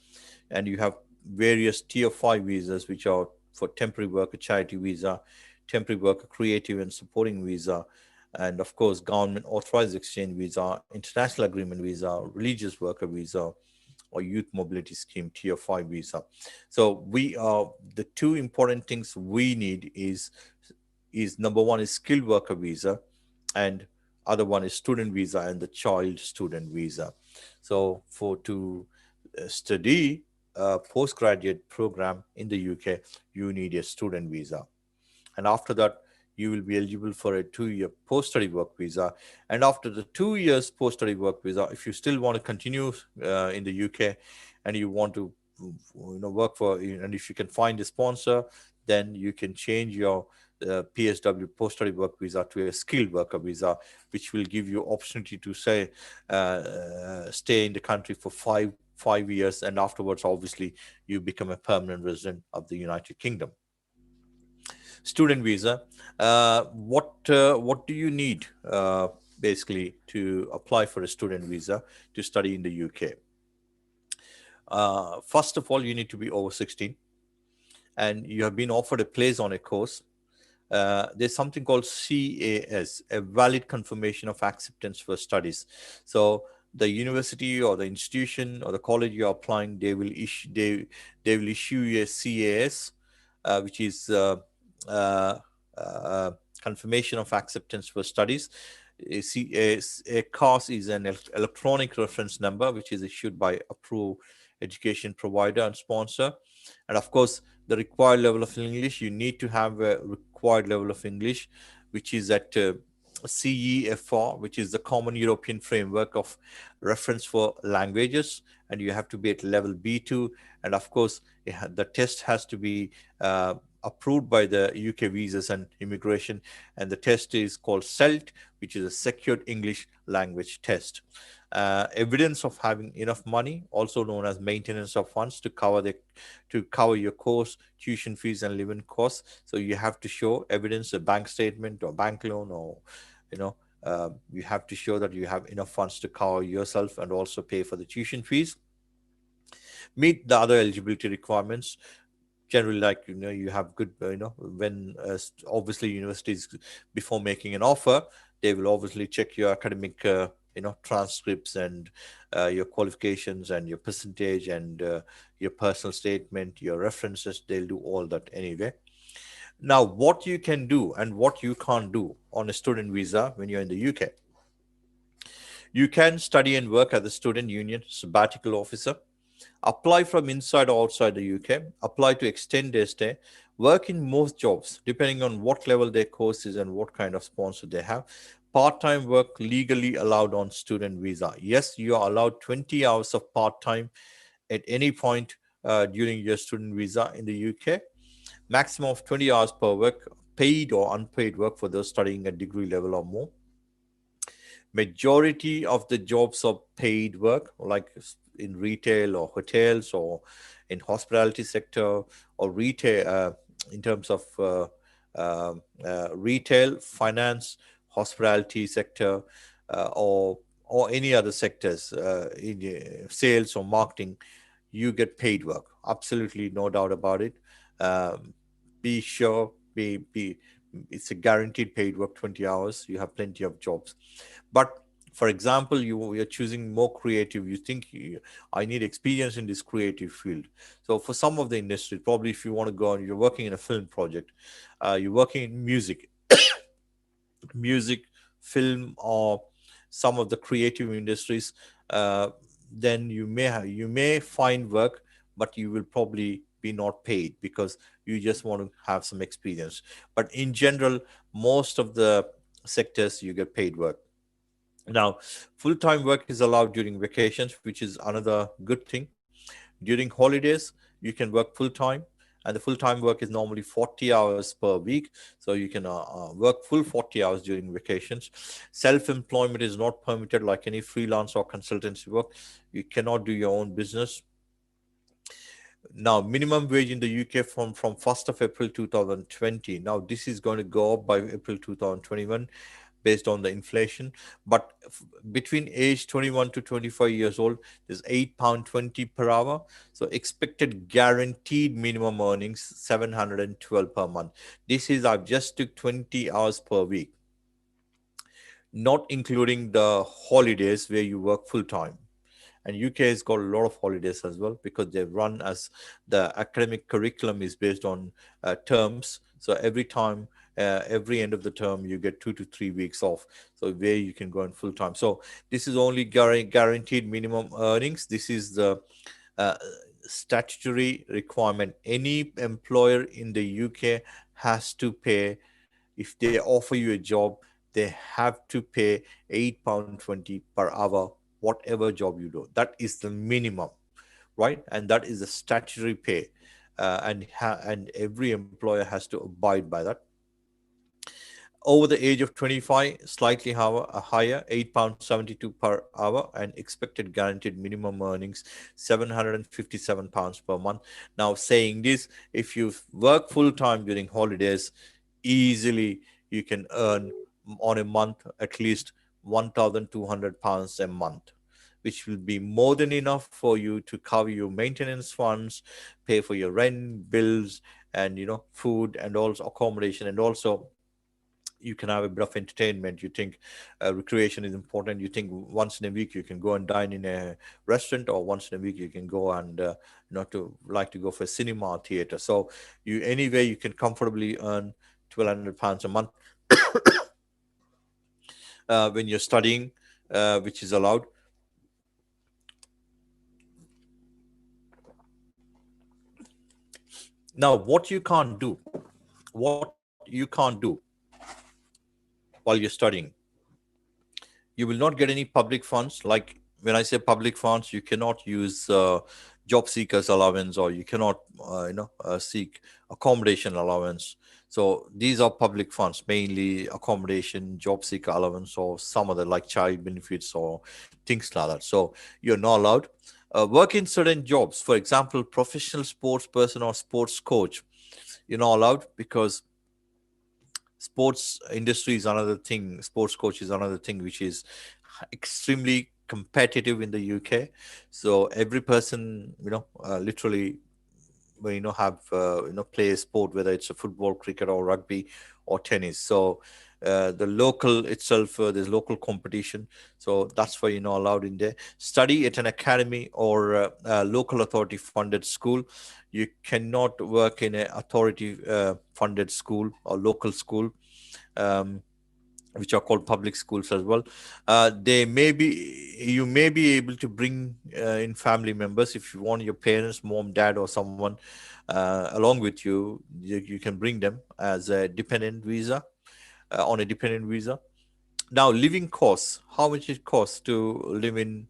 And you have various tier five visas, which are for temporary worker charity visa, temporary worker creative and supporting visa, and of course, government authorized exchange visa, international agreement visa, religious worker visa, or youth mobility scheme tier 5 visa. So we are the two important things we need is number one is skilled worker visa, and other one is student visa and the child student visa. So for to study a postgraduate program in the UK, you need a student visa, and after that you will be eligible for a 2-year post-study work visa. And after the 2 years post-study work visa, if you still want to continue in the UK and you want to work for, and if you can find a sponsor, then you can change your PSW post-study work visa to a skilled worker visa, which will give you opportunity to say stay in the country for five years, and afterwards obviously you become a permanent resident of the United Kingdom. Student visa. What do you need basically to apply for a student visa to study in the UK? First of all, you need to be over 16 and you have been offered a place on a course. There's something called CAS, a valid confirmation of acceptance for studies. So the university or the institution or the college you're applying, they will issue you a CAS, which is uh, uh, confirmation of acceptance for studies. A CAS is an electronic reference number which is issued by approved education provider and sponsor. And of course, the required level of English, you need to have a required level of English, which is at CEFR, which is the Common European Framework of Reference for Languages, and you have to be at level B2. And of course, the test has to be approved by the UK Visas and Immigration, and the test is called CELT, which is a Secured English Language Test. Evidence of having enough money, also known as maintenance of funds, to cover your course, tuition fees, and living costs. So you have to show evidence, a bank statement or bank loan, or you have to show that you have enough funds to cover yourself and also pay for the tuition fees. Meet the other eligibility requirements. Generally, like you have good when obviously universities, before making an offer, they will obviously check your academic transcripts and your qualifications and your percentage and your personal statement, your references. They'll do all that anyway. Now, what you can do and what you can't do on a student visa when you're in the UK: you can study and work as a student union sabbatical officer, apply from inside or outside the UK, apply to extend their stay, work in most jobs, depending on what level their course is and what kind of sponsor they have. Part-time work legally allowed on student visa. Yes, you are allowed 20 hours of part-time at any point during your student visa in the UK. Maximum of 20 hours per week, paid or unpaid work for those studying at degree level or more. Majority of the jobs are paid work, like in retail or hotels or in hospitality sector or retail, in terms of retail, finance, hospitality sector, or any other sectors, in sales or marketing. You get paid work, absolutely no doubt about it. um, be sure, be it's a guaranteed paid work, 20 hours. You have plenty of jobs. But For example, you're choosing more creative. You think I need experience in this creative field. So for some of the industry, probably if you want to go and you're working in a film project, you're working in music, film, or some of the creative industries, uh, then you may find work, but you will probably be not paid because you just want to have some experience. But in general, most of the sectors you get paid work. Now, full-time work is allowed during vacations, which is another good thing. During holidays, you can work full-time, and the full-time work is normally 40 hours per week. So you can work full 40 hours during vacations. Self-employment is not permitted like any freelance or consultancy work. You cannot do your own business. Now, minimum wage in the UK from 1st of April 2020. Now, this is going to go up by April 2021 based on the inflation. But between age 21 to 25 years old, there's £8.20 per hour. So expected guaranteed minimum earnings 712 per month. This is I've just took 20 hours per week, not including the holidays where you work full time. And UK has got a lot of holidays as well because they run as the academic curriculum is based on terms. So every end of the term, you get 2 to 3 weeks off. So where you can go in full time. So this is only guaranteed minimum earnings. This is the uh, statutory requirement. Any employer in the UK has to pay. If they offer you a job, they have to pay £8.20 per hour, whatever job you do. That is the minimum, right? And that is the statutory pay. And every employer has to abide by that. Over the age of 25, slightly higher, £8.72 per hour, and expected guaranteed minimum earnings, £757 per month. Now, saying this, if you work full time during holidays, easily you can earn on a month at least £1,200 a month, which will be more than enough for you to cover your maintenance funds, pay for your rent, bills, and food, and also accommodation, and also you can have a bit of entertainment. You think recreation is important. You think once in a week you can go and dine in a restaurant, or once in a week you can go and not to like to go for a cinema or theater. So you anyway you can comfortably earn £1,200 a month when you're studying, which is allowed. Now, what you can't do while you're studying, you will not get any public funds. Like when I say public funds, you cannot use job seekers allowance, or you cannot seek accommodation allowance. So these are public funds, mainly accommodation, job seeker allowance, or some other like child benefits or things like that. So you're not allowed work in certain jobs. For example, professional sports person or sports coach, you're not allowed, because sports industry is another thing. Sports coach is another thing which is extremely competitive in the UK. So every person, literally, have play a sport, whether it's a football, cricket, or rugby, or tennis. So the local itself, there's local competition. So that's why you're not allowed in there. Study at an academy or local authority funded school. You cannot work in an authority funded school or local school, um, which are called public schools as well. You may be able to bring in family members if you want your parents, mom, dad, or someone along with you. You can bring them as a dependent visa, on a dependent visa. Now, living costs, how much it costs to live in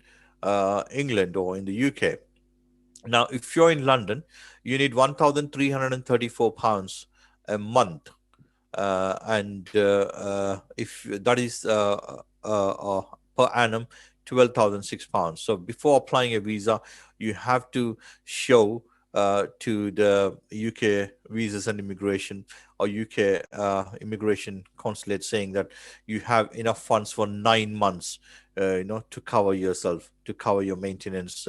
England or in the UK. Now, if you're in London, you need £1,334 a month, and if that is per annum, £12,006. So before applying a visa, you have to show to the UK Visas and Immigration, or UK Immigration Consulate, saying that you have enough funds for 9 months, to cover yourself, to cover your maintenance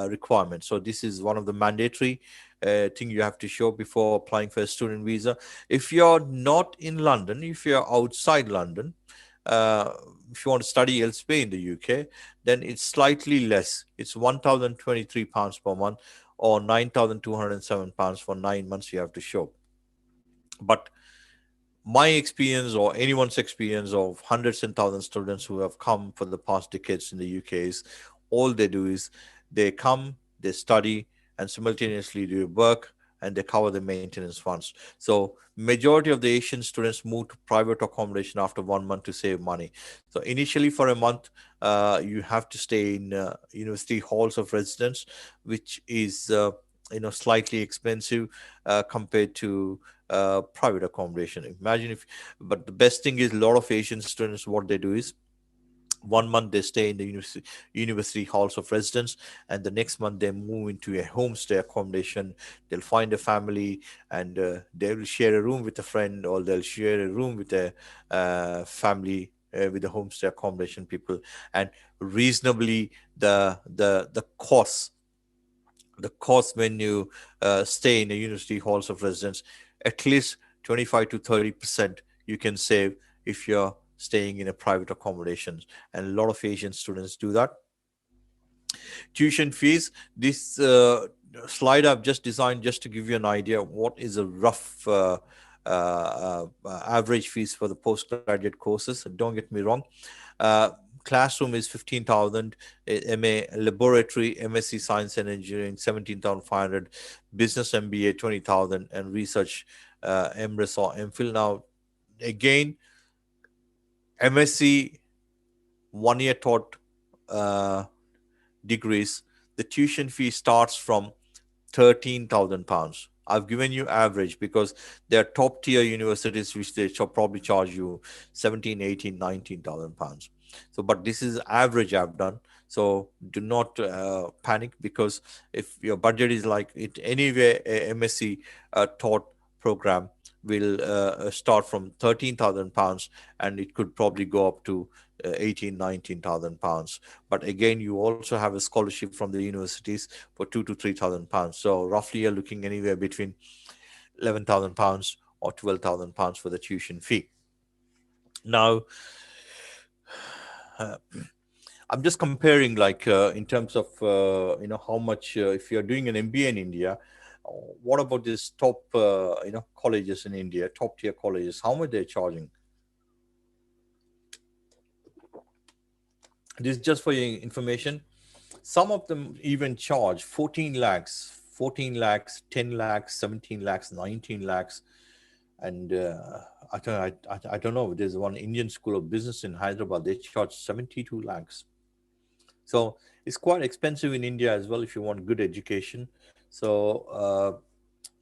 requirements. So this is one of the mandatory thing you have to show before applying for a student visa. If you're not in London, if you're outside London, if you want to study elsewhere in the UK, then it's slightly less. It's £1,023 per month, or £9,207 for 9 months you have to show. But my experience, or anyone's experience of hundreds and thousands of students who have come for the past decades in the UK, is all they do is they come, they study, and simultaneously do work, and they cover the maintenance funds. So majority of the Asian students move to private accommodation after 1 month to save money. So initially for a month, you have to stay in university halls of residence, which is slightly expensive compared to private accommodation. Imagine if, but the best thing is a lot of Asian students, what they do is 1 month they stay in the university halls of residence, and the next month they move into a homestay accommodation. They'll find a family, and they will share a room with a friend, or they'll share a room with a family, with the homestay accommodation people. And reasonably, the cost when you stay in the university halls of residence, at least 25 to 30% you can save if you're staying in a private accommodation. And a lot of Asian students do that. Tuition fees, this slide I've just designed just to give you an idea of what is a rough average fees for the postgraduate courses. Don't get me wrong. Uh, Classroom is 15,000, MA laboratory, MSc Science and Engineering 17,500, business MBA 20,000, and research MRes or MPhil. Now, again, MSc 1 year taught degrees, the tuition fee starts from £13,000. I've given you average because there are top tier universities which they shall probably charge you 17, 18, 19,000 pounds. So, but this is average I've done. So do not panic, because if your budget is like it anyway, a MSc taught program will start from £13,000, and it could probably go up to 18, 19,000 pounds. But again, you also have a scholarship from the universities for 2 to 3,000 pounds. So roughly you're looking anywhere between 11,000 pounds or 12,000 pounds for the tuition fee. Now, I'm just comparing, like in terms of how much if you're doing an MBA in India. What about this top colleges in India, top tier colleges? How much they're charging? This is just for your information. Some of them even charge 14 lakhs, 10 lakhs, 17 lakhs, 19 lakhs. And I don't know. There's one Indian school of business in Hyderabad. They charge 72 lakhs. So it's quite expensive in India as well if you want good education. So,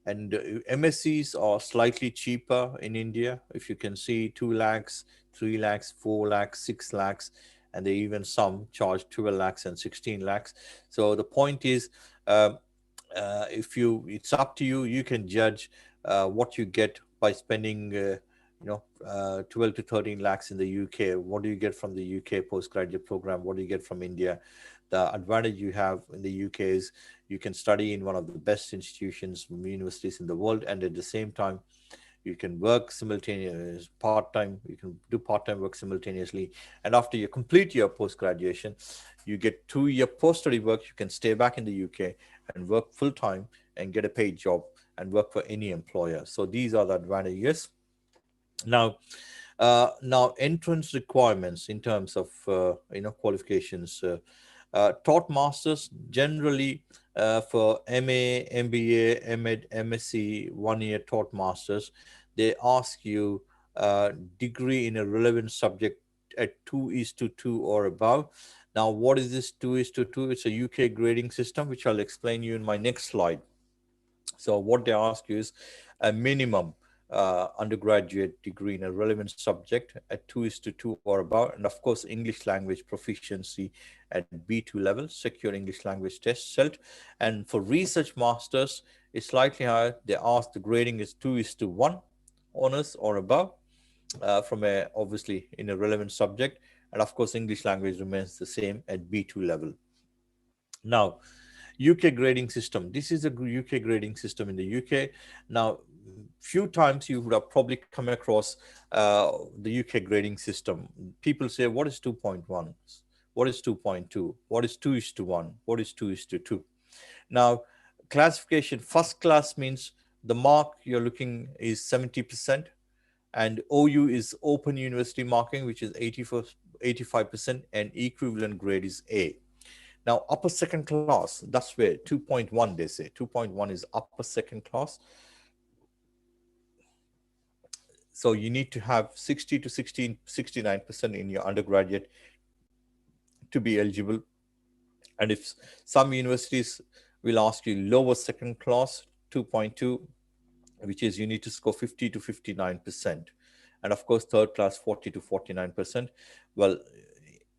and MSCs are slightly cheaper in India. If you can see, 2 lakhs, 3 lakhs, 4 lakhs, 6 lakhs, and they even some charge 12 lakhs and 16 lakhs. So the point is, it's up to you. You can judge what you get by spending 12 to 13 lakhs in the UK. What do you get from the UK postgraduate program? What do you get from India? The advantage you have in the UK is you can study in one of the best institutions, universities in the world, and at the same time, you can work simultaneously, part-time. You can do part-time work simultaneously. And after you complete your post-graduation, you get 2 year post-study work. You can stay back in the UK and work full-time and get a paid job and work for any employer. So these are the advantages. Now, entrance requirements in terms of qualifications. Taught masters generally for MA, MBA, MEd, MSc 1 year taught masters, they ask you degree in a relevant subject at 2:2 or above. Now, what is this 2:2? It's a UK grading system, which I'll explain you in my next slide. So what they ask you is a minimum undergraduate degree in a relevant subject at 2:2 or above, and of course English language proficiency at B2 level, secure English language test, CELT. And for research masters, it's slightly higher. They ask the grading is 2:1 honors or above, from a obviously in a relevant subject, and of course English language remains the same at B2 level. Now, UK grading system. This is a UK grading system in the UK. Now, few times you would have probably come across the UK grading system. People say, what is 2.1? What is 2.2? What is 2:1? What is 2:2? Now, classification, first class means the mark you're looking is 70%, and OU is open university marking, which is 85%, and equivalent grade is A. Now, upper second class, that's where 2.1, they say. 2.1 is upper second class. So you need to have 60 to 69% in your undergraduate to be eligible. And if some universities will ask you lower second class, 2.2, which is you need to score 50 to 59%. And of course, third class, 40 to 49%. Well,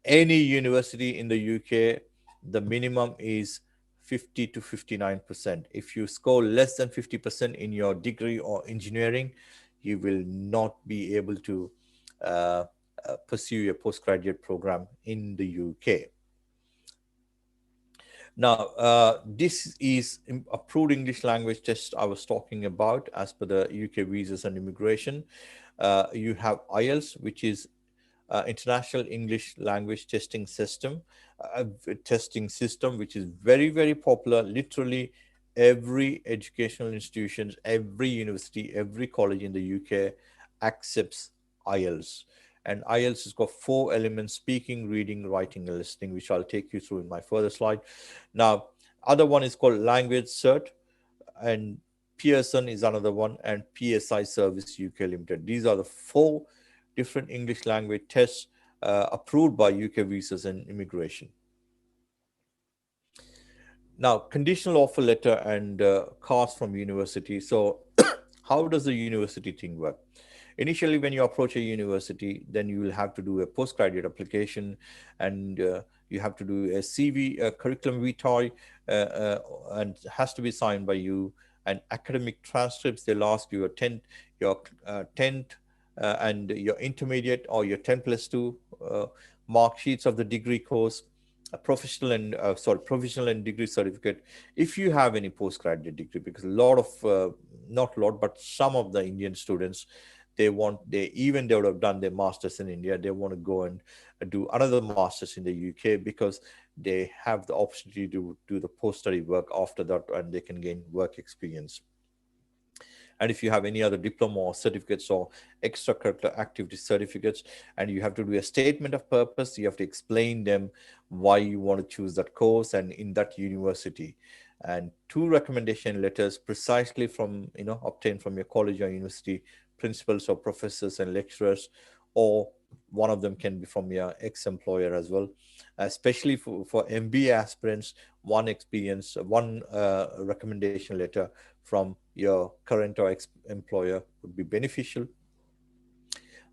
any university in the UK, the minimum is 50 to 59%. If you score less than 50% in your degree or engineering, you will not be able to pursue a postgraduate program in the UK. Now, this is approved English language test I was talking about as per the UK Visas and Immigration. You have IELTS, which is International English Language Testing System, which is very, very popular. Literally every educational institution, every university, every college in the UK accepts IELTS. And IELTS has got 4 elements: speaking, reading, writing, and listening, which I'll take you through in my further slide. Now, other one is called Language Cert, and Pearson is another one, and PSI Service UK Limited. These are the 4 different English language tests approved by UK Visas and Immigration. Now, conditional offer letter and cards from university. So how does the university thing work? Initially, when you approach a university, then you will have to do a postgraduate application, and you have to do a CV, a curriculum vitae, and has to be signed by you. And academic transcripts, they'll ask you your 10th and your intermediate or your 10 plus 2 mark sheets of the degree course, a provisional and degree certificate, if you have any postgraduate degree, because a lot of not a lot, but some of the Indian students, they would have done their masters in India, they want to go and do another masters in the UK, because they have the opportunity to do the post-study work after that, and they can gain work experience. And if you have any other diploma or certificates or extracurricular activity certificates, and you have to do a statement of purpose, you have to explain them why you want to choose that course and in that university. And 2 recommendation letters precisely from, obtained from your college or university principals or professors and lecturers, or one of them can be from your ex-employer as well. Especially for MBA aspirants, one recommendation letter from your current or ex-employer would be beneficial.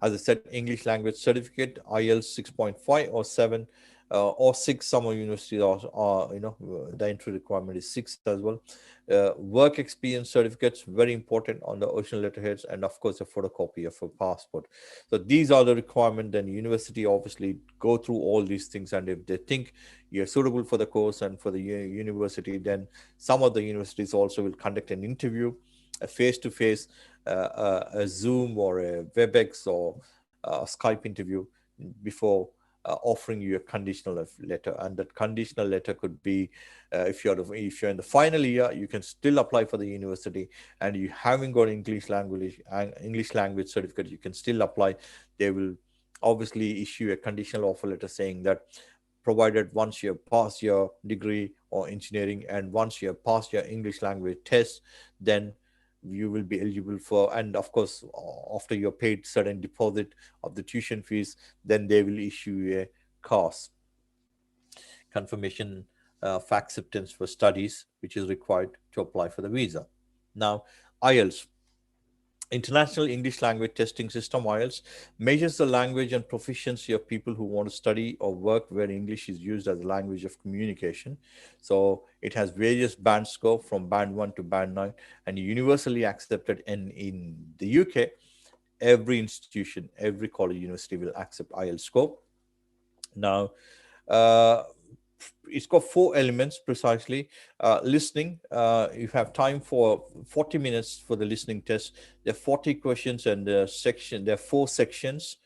As I said, English language certificate, IELTS 6.5 or 7 or 6. Some universities are the entry requirement is 6 as well. Work experience certificates, very important on the original letterheads, and of course a photocopy of a passport. So these are the requirements. Then university obviously go through all these things, and if they think you're suitable for the course and for the university, then some of the universities also will conduct an interview, a face-to-face, a Zoom or a WebEx or a Skype interview before offering you a conditional letter. And that conditional letter could be, if you're in the final year, you can still apply for the university, and you haven't got English language certificate, you can still apply. They will obviously issue a conditional offer letter saying that provided once you pass your degree or engineering, and once you have passed your English language test, then you will be eligible for, and of course after you're paid certain deposit of the tuition fees, then they will issue a CAS, confirmation for acceptance for studies, which is required to apply for the visa. Now, IELTS, International English Language Testing System, IELTS, measures the language and proficiency of people who want to study or work where English is used as a language of communication. So it has various band score from band 1 to band 9, and universally accepted. And in the UK, every institution, every college, university will accept IELTS score. Now, it's got 4 elements precisely. Listening, you have time for 40 minutes for the listening test. There are 40 questions and there are 4 sections.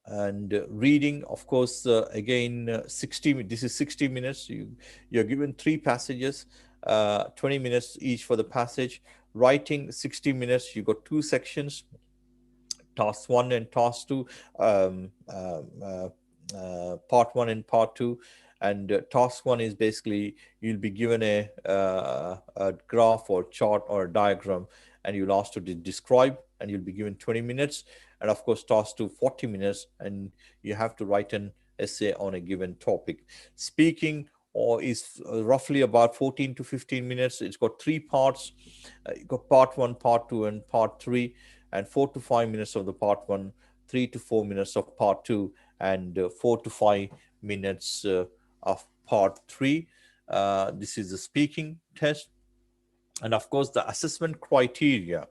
And reading, of course, again, 60, this is 60 minutes. You're given 3 passages, 20 minutes each for the passage. Writing, 60 minutes. You got 2 sections, task 1 and task 2, part 1 and part 2. And task 1 is basically you'll be given a graph or chart or a diagram, and you'll ask to describe, and you'll be given 20 minutes. And of course, task 2, 40 minutes, and you have to write an essay on a given topic. Speaking or is roughly about 14 to 15 minutes. It's got 3 parts. You got part 1, part 2, and part 3, and 4 to 5 minutes of the part 1, 3 to 4 minutes of part 2, and 4 to 5 minutes of part 3. This is the speaking test. And of course, the assessment criteria.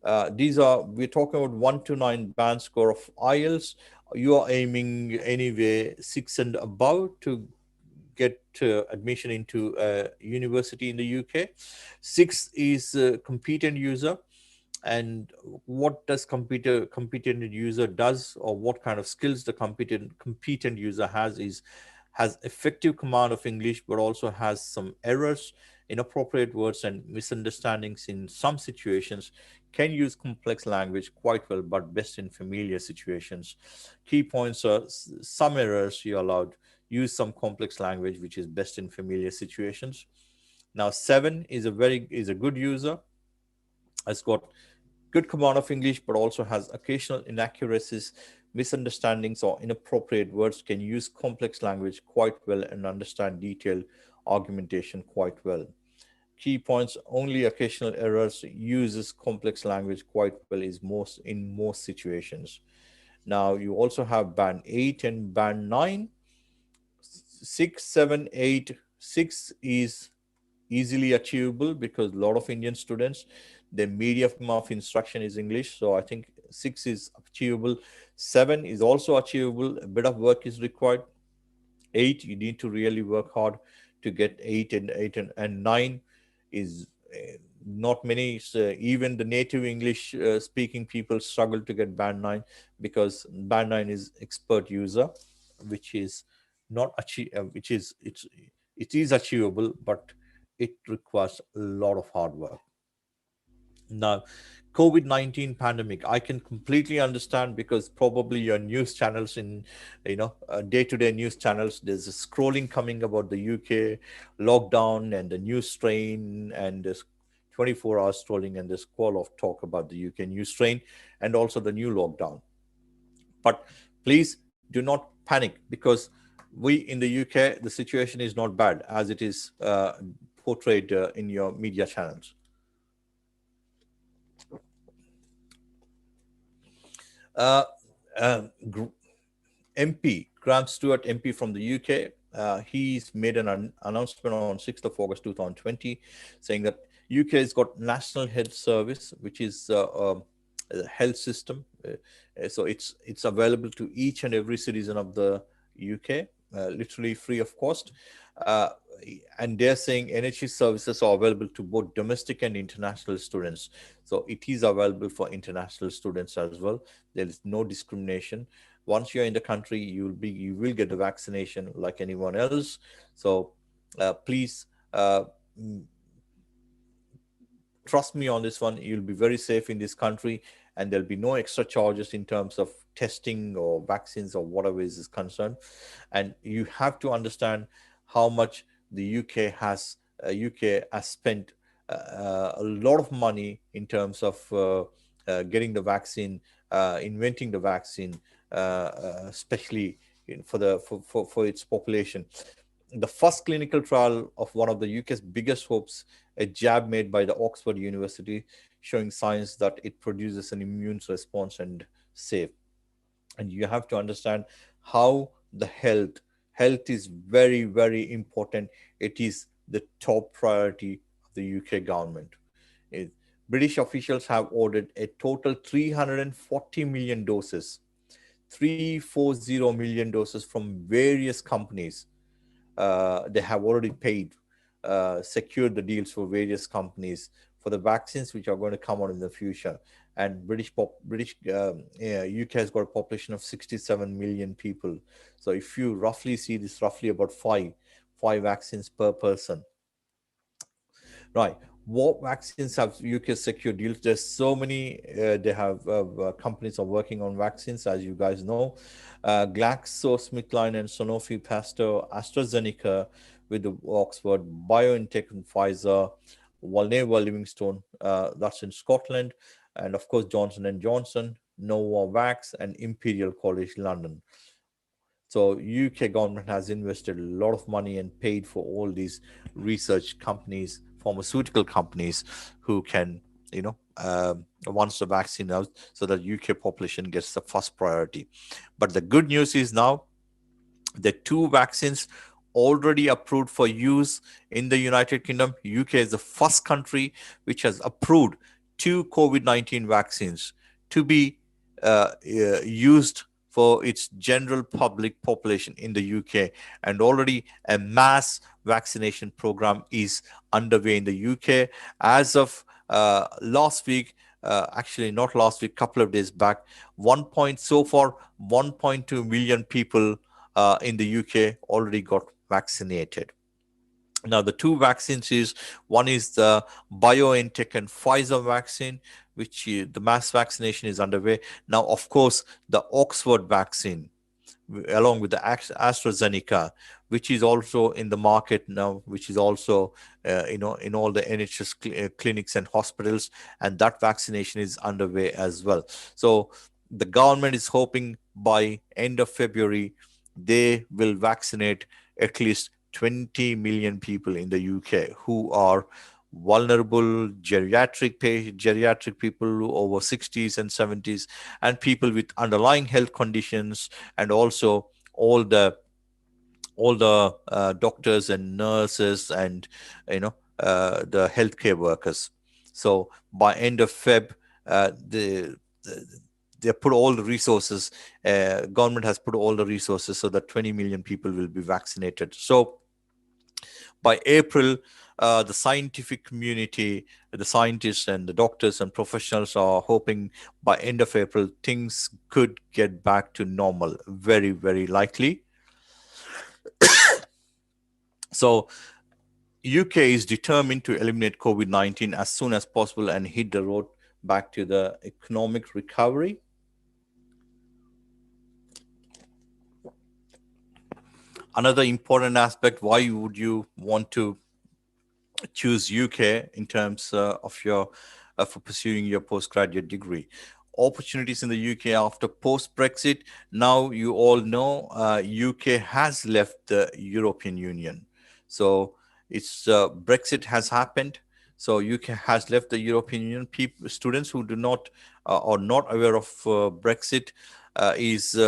We're talking about 1 to 9 band score of IELTS. You are aiming anyway 6 and above to get admission into a university in the UK. 6 is competent user. And what does competent user does, or what kind of skills the competent user has effective command of English, but also has some errors, inappropriate words, and misunderstandings in some situations, can use complex language quite well, but best in familiar situations. Key points are some errors you're allowed, use some complex language, which is best in familiar situations. Now 7 is a good user, has got good command of English, but also has occasional inaccuracies, misunderstandings, or inappropriate words, can use complex language quite well and understand detailed argumentation quite well. Key points, only occasional errors, uses complex language quite well in most situations. Now you also have band 8 and band 9. 6, 7, 8. 6 is easily achievable because a lot of Indian students, their medium of instruction is English. So I think 6 is achievable. 7 is also achievable. A bit of work is required. 8, you need to really work hard to get 8 and 9 is not many. Even the native English speaking people struggle to get band 9 because band 9 is expert user, which is not it is achievable, but it requires a lot of hard work. Now, COVID-19 pandemic, I can completely understand because probably your news channels day-to-day news channels, there's a scrolling coming about the UK lockdown and the new strain, and there's 24-hour scrolling and there's call of talk about the UK new strain and also the new lockdown. But please do not panic, because we in the UK, the situation is not bad as it is portrayed in your media channels. MP, Grant Stewart, MP from the UK, he's made an announcement on 6th of August 2020 saying that UK has got National Health Service, which is a health system. So it's available to each and every citizen of the UK, literally free of cost. And they're saying NHS services are available to both domestic and international students. So it is available for international students as well. There is no discrimination. Once you're in the country, you will get the vaccination like anyone else. So please trust me on this one. You'll be very safe in this country, and there'll be no extra charges in terms of testing or vaccines or whatever is concerned. And you have to understand how much the UK has spent a lot of money in terms of getting the vaccine, inventing the vaccine, especially for its population. The first clinical trial of one of the UK's biggest hopes, a jab made by the Oxford University, showing signs that it produces an immune response and safe. And you have to understand how the health is very, very important. It is the top priority of the UK government. British officials have ordered a total 340 million doses, 340 million doses from various companies. they have already paid, secured the deals for various companies for the vaccines which are going to come out in the future. And UK has got a population of 67 million people. So if you roughly see this, roughly about five vaccines per person. Right. What vaccines have UK secured deals? There's so many. They have companies are working on vaccines, as you guys know. GlaxoSmithKline and Sanofi Pasteur, AstraZeneca with the Oxford, BioNTech and Pfizer, Valneva Livingstone, that's in Scotland, and of course Johnson and Johnson, Novavax, and Imperial College London. So UK government has invested a lot of money and paid for all these research companies, pharmaceutical companies, who can, once the vaccine out, so that UK population gets the first priority. But the good news is now the two vaccines already approved for use in the United Kingdom. UK is the first country which has approved two COVID-19 vaccines to be used for its general public population in the UK, and already a mass vaccination program is underway in the UK. As of last week, actually not last week, couple of days back, so far 1.2 million people in the UK already got vaccinated. Now, the two vaccines is, one is the BioNTech and Pfizer vaccine, which the mass vaccination is underway. Now, of course, the Oxford vaccine, along with the AstraZeneca, which is also in the market now, which is also, in all the NHS clinics and hospitals, and that vaccination is underway as well. So the government is hoping by end of February, they will vaccinate at least 20 million people in the UK who are vulnerable, geriatric people over 60s and 70s, and people with underlying health conditions, and also all the doctors and nurses, and the healthcare workers. So by end of Feb, they put all the resources, government has put all the resources so that 20 million people will be vaccinated. So by April, the scientific community, the scientists and the doctors and professionals are hoping by end of April, things could get back to normal, very, very likely. So UK is determined to eliminate COVID-19 as soon as possible and hit the road back to the economic recovery. Another important aspect, why would you want to choose UK in terms of your for pursuing your postgraduate degree? Opportunities in the UK after post-Brexit. Now you all know UK has left the European Union. So it's Brexit has happened. So UK has left the European Union. Students who do not are not aware of Brexit is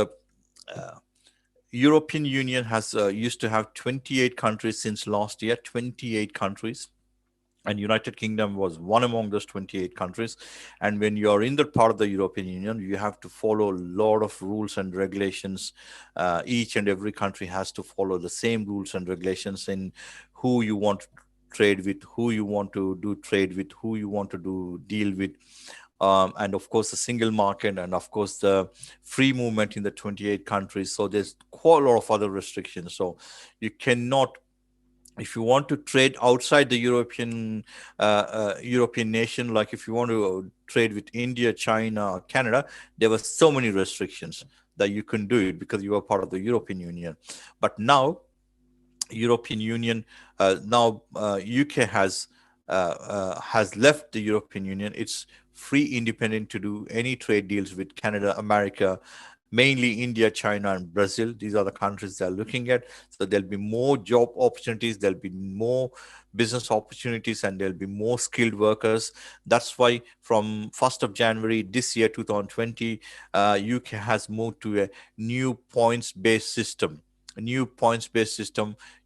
European Union has used to have 28 countries since last year, 28 countries. And United Kingdom was one among those 28 countries. And when you're in that part of the European Union, you have to follow a lot of rules and regulations. Each and every country has to follow the same rules and regulations in who you want to trade with, who you want to do trade with, who you want to do deal with. And of course, the single market, and of course, the free movement in the 28 countries. So there's quite a lot of other restrictions. So you cannot, if you want to trade outside the European nation, like if you want to trade with India, China, or Canada, there were so many restrictions that you couldn't do it because you are part of the European Union. But now, European Union, UK has left the European Union. It's free, independent to do any trade deals with Canada, America, mainly India, China, and Brazil. These are the countries they're looking at. So there'll be more job opportunities, there'll be more business opportunities, and there'll be more skilled workers. That's why from 1st of January this year, 2020, UK has moved to a new points-based system,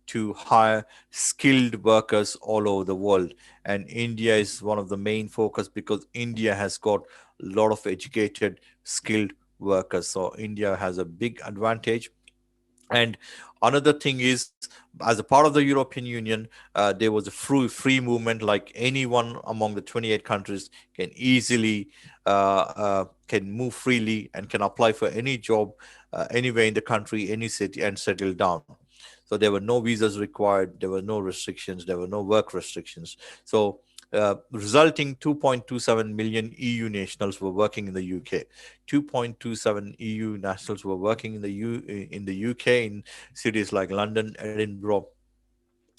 to hire skilled workers all over the world. And India is one of the main focus because India has got a lot of educated, skilled workers. So India has a big advantage. And another thing is, as a part of the European Union, there was a free movement. Like anyone among the 28 countries can easily can move freely and can apply for any job anywhere in the country, any city, and settle down. So there were no visas required, there were no restrictions, there were no work restrictions. So resulting 2.27 million EU nationals were working in the UK. 2.27 EU nationals were working in the UK in cities like London, Edinburgh,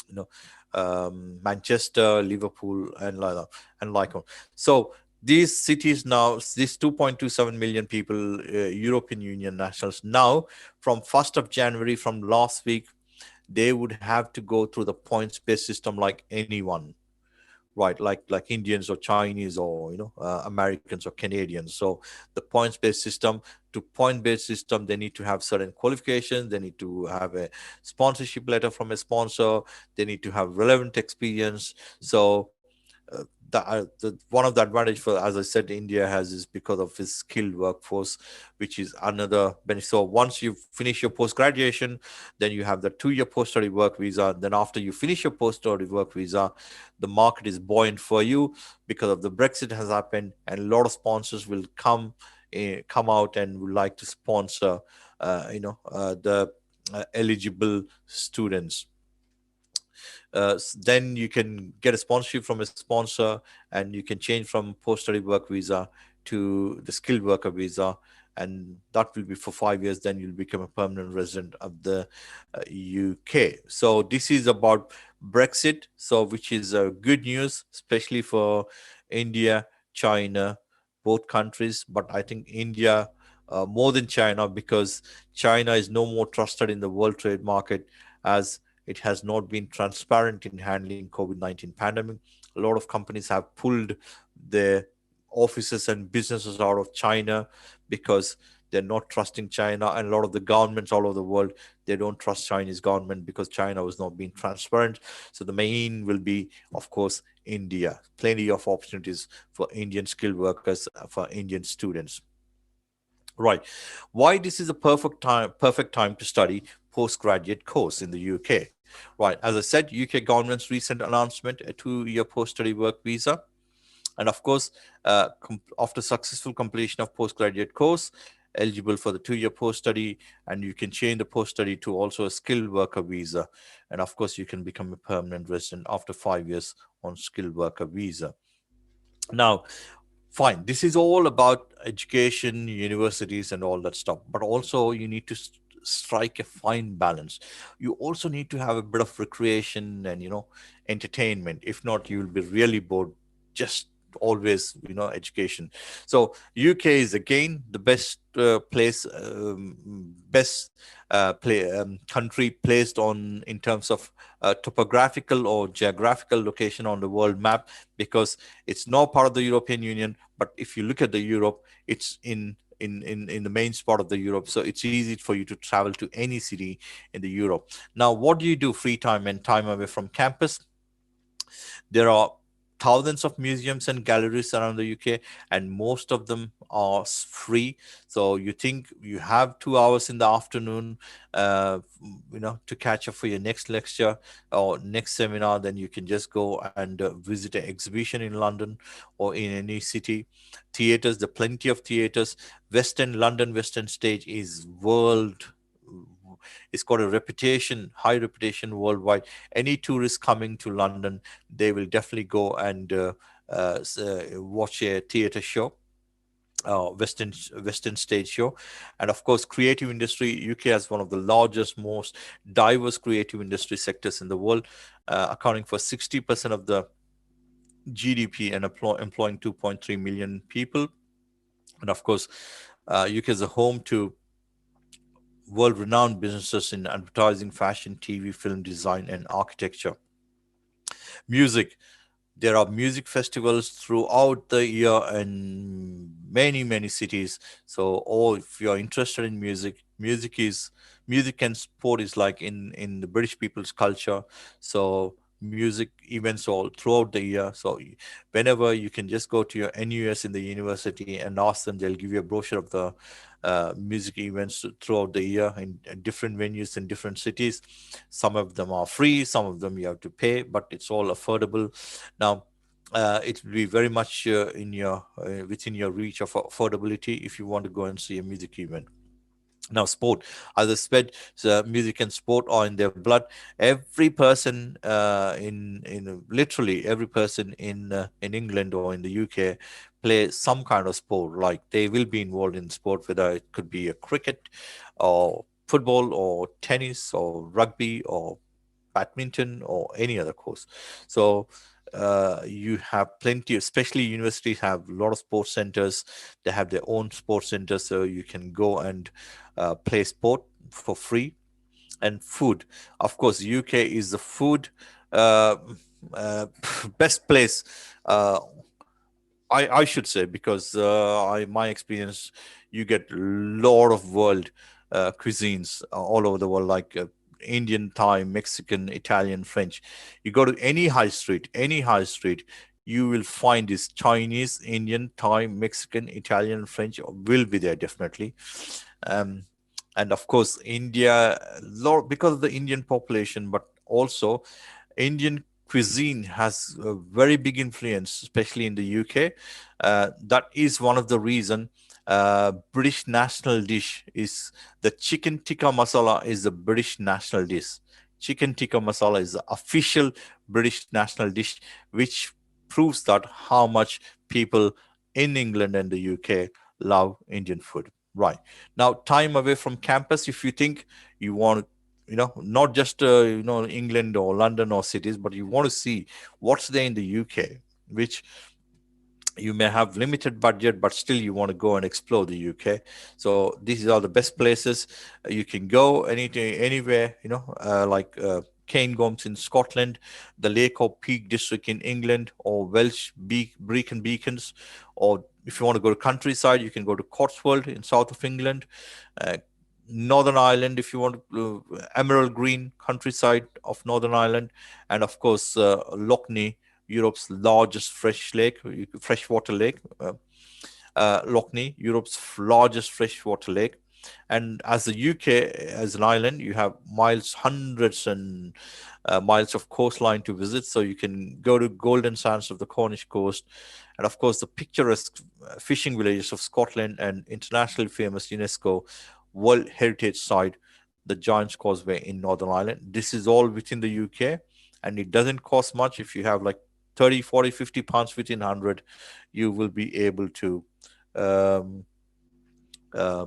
you know, Manchester, Liverpool, and like on. So these cities now, these 2.27 million people, European Union nationals, now from 1st of January, from last week, they would have to go through the points-based system like anyone, right? Like Indians or Chinese or Americans or Canadians. So the points-based system, to point-based system, they need to have certain qualifications. They need to have a sponsorship letter from a sponsor. They need to have relevant experience. So one of the advantage for, as I said, India has is because of its skilled workforce, which is another benefit. So once you finish your post graduation, then you have the 2-year post study work visa. Then after you finish your post study work visa, the market is buoyant for you because of the Brexit has happened, and a lot of sponsors will come out and would like to sponsor, the eligible students. Then you can get a sponsorship from a sponsor, and you can change from post-study work visa to the skilled worker visa, and that will be for 5 years. Then you'll become a permanent resident of the UK. So this is about Brexit, so which is good news, especially for India, China, both countries. But I think India more than China, because China is no more trusted in the world trade market, as it has not been transparent in handling COVID-19 pandemic. A lot of companies have pulled their offices and businesses out of China because they're not trusting China. And a lot of the governments all over the world, they don't trust Chinese government because China was not being transparent. So the main will be, of course, India. Plenty of opportunities for Indian skilled workers, for Indian students. Right. Why this is a perfect time to study postgraduate course in the UK. Right. As I said, UK government's recent announcement, a 2-year post-study work visa. And of course, after successful completion of postgraduate course, eligible for the 2-year post-study, and you can change the post-study to also a skilled worker visa. And of course, you can become a permanent resident after 5 years on skilled worker visa. Now, fine, this is all about education, universities, and all that stuff, but also you need to strike a fine balance. You also need to have a bit of recreation and entertainment. If not, you will be really bored, just always education. So UK is again the best place, best country placed on in terms of topographical or geographical location on the world map, because it's not part of the European Union. But if you look at the Europe, it's in the main spot of the Europe, so it's easy for you to travel to any city in the Europe. Now, what do you do free time and time away from campus? There are thousands of museums and galleries around the UK, and most of them are free. So you think you have 2 hours in the afternoon, to catch up for your next lecture or next seminar, then you can just go and visit an exhibition in London or in any city. Theaters, there are plenty of theaters. London West End stage is world. It's got a reputation, high reputation worldwide. Any tourist coming to London, they will definitely go and watch a theater show, Western stage show. And of course, creative industry. UK has one of the largest, most diverse creative industry sectors in the world, accounting for 60% of the GDP and employing 2.3 million people. And of course, UK is a home to world-renowned businesses in advertising, fashion, TV, film design, and architecture. Music. There are music festivals throughout the year in many cities. So, if you're interested in music, music and sport is like in the British people's culture. So music events all throughout the year. So whenever you can just go to your NUS in the university and ask them, they'll give you a brochure of the music events throughout the year in different venues in different cities. Some of them are free, some of them you have to pay, but it's all affordable. Now, it will be very much in your within your reach of affordability if you want to go and see a music event. Now, sport, as I said, so music and sport are in their blood. Every person in literally every person in England or in the UK play some kind of sport. Like they will be involved in sport, whether it could be a cricket or football or tennis or rugby or badminton or any other course. So you have plenty, especially universities have a lot of sports centers. They have their own sports centers, so you can go and play sport for free. And food, of course, UK is the food uh, uh, best place. I should say, because my experience, you get a lot of world cuisines all over the world, like Indian, Thai, Mexican, Italian, French. You go to any high street, you will find this Chinese, Indian, Thai, Mexican, Italian, French will be there definitely. Um, and of course, India, lot because of the Indian population, but also Indian cuisine has a very big influence, especially in the UK. That is one of the reason British national dish is the chicken tikka masala is the British national dish. Chicken tikka masala is the official British national dish, which proves that how much people in England and the UK love Indian food. Right. Now, time away from campus, if you think you want, not just England or London or cities, but you want to see what's there in the UK, which you may have limited budget, but still you want to go and explore the UK. So these are the best places you can go anywhere, like Cairngorms in Scotland, the Lake of Peak district in England, or Welsh Brecon Beacons, or if you want to go to countryside, you can go to Cotswold in south of England, uh, Northern Ireland, if you want Emerald Green countryside of Northern Ireland, and of course Loch Ness, Europe's largest freshwater lake, Loch Ness, Europe's largest freshwater lake. And as the UK, as an island, you have hundreds and miles of coastline to visit. So you can go to Golden Sands of the Cornish coast, and of course the picturesque fishing villages of Scotland and internationally famous UNESCO World Heritage Site, the Giant's Causeway in Northern Ireland. This is all within the UK, and it doesn't cost much. If you have like 30, 40, 50 pounds within 100, you will be able to um, uh,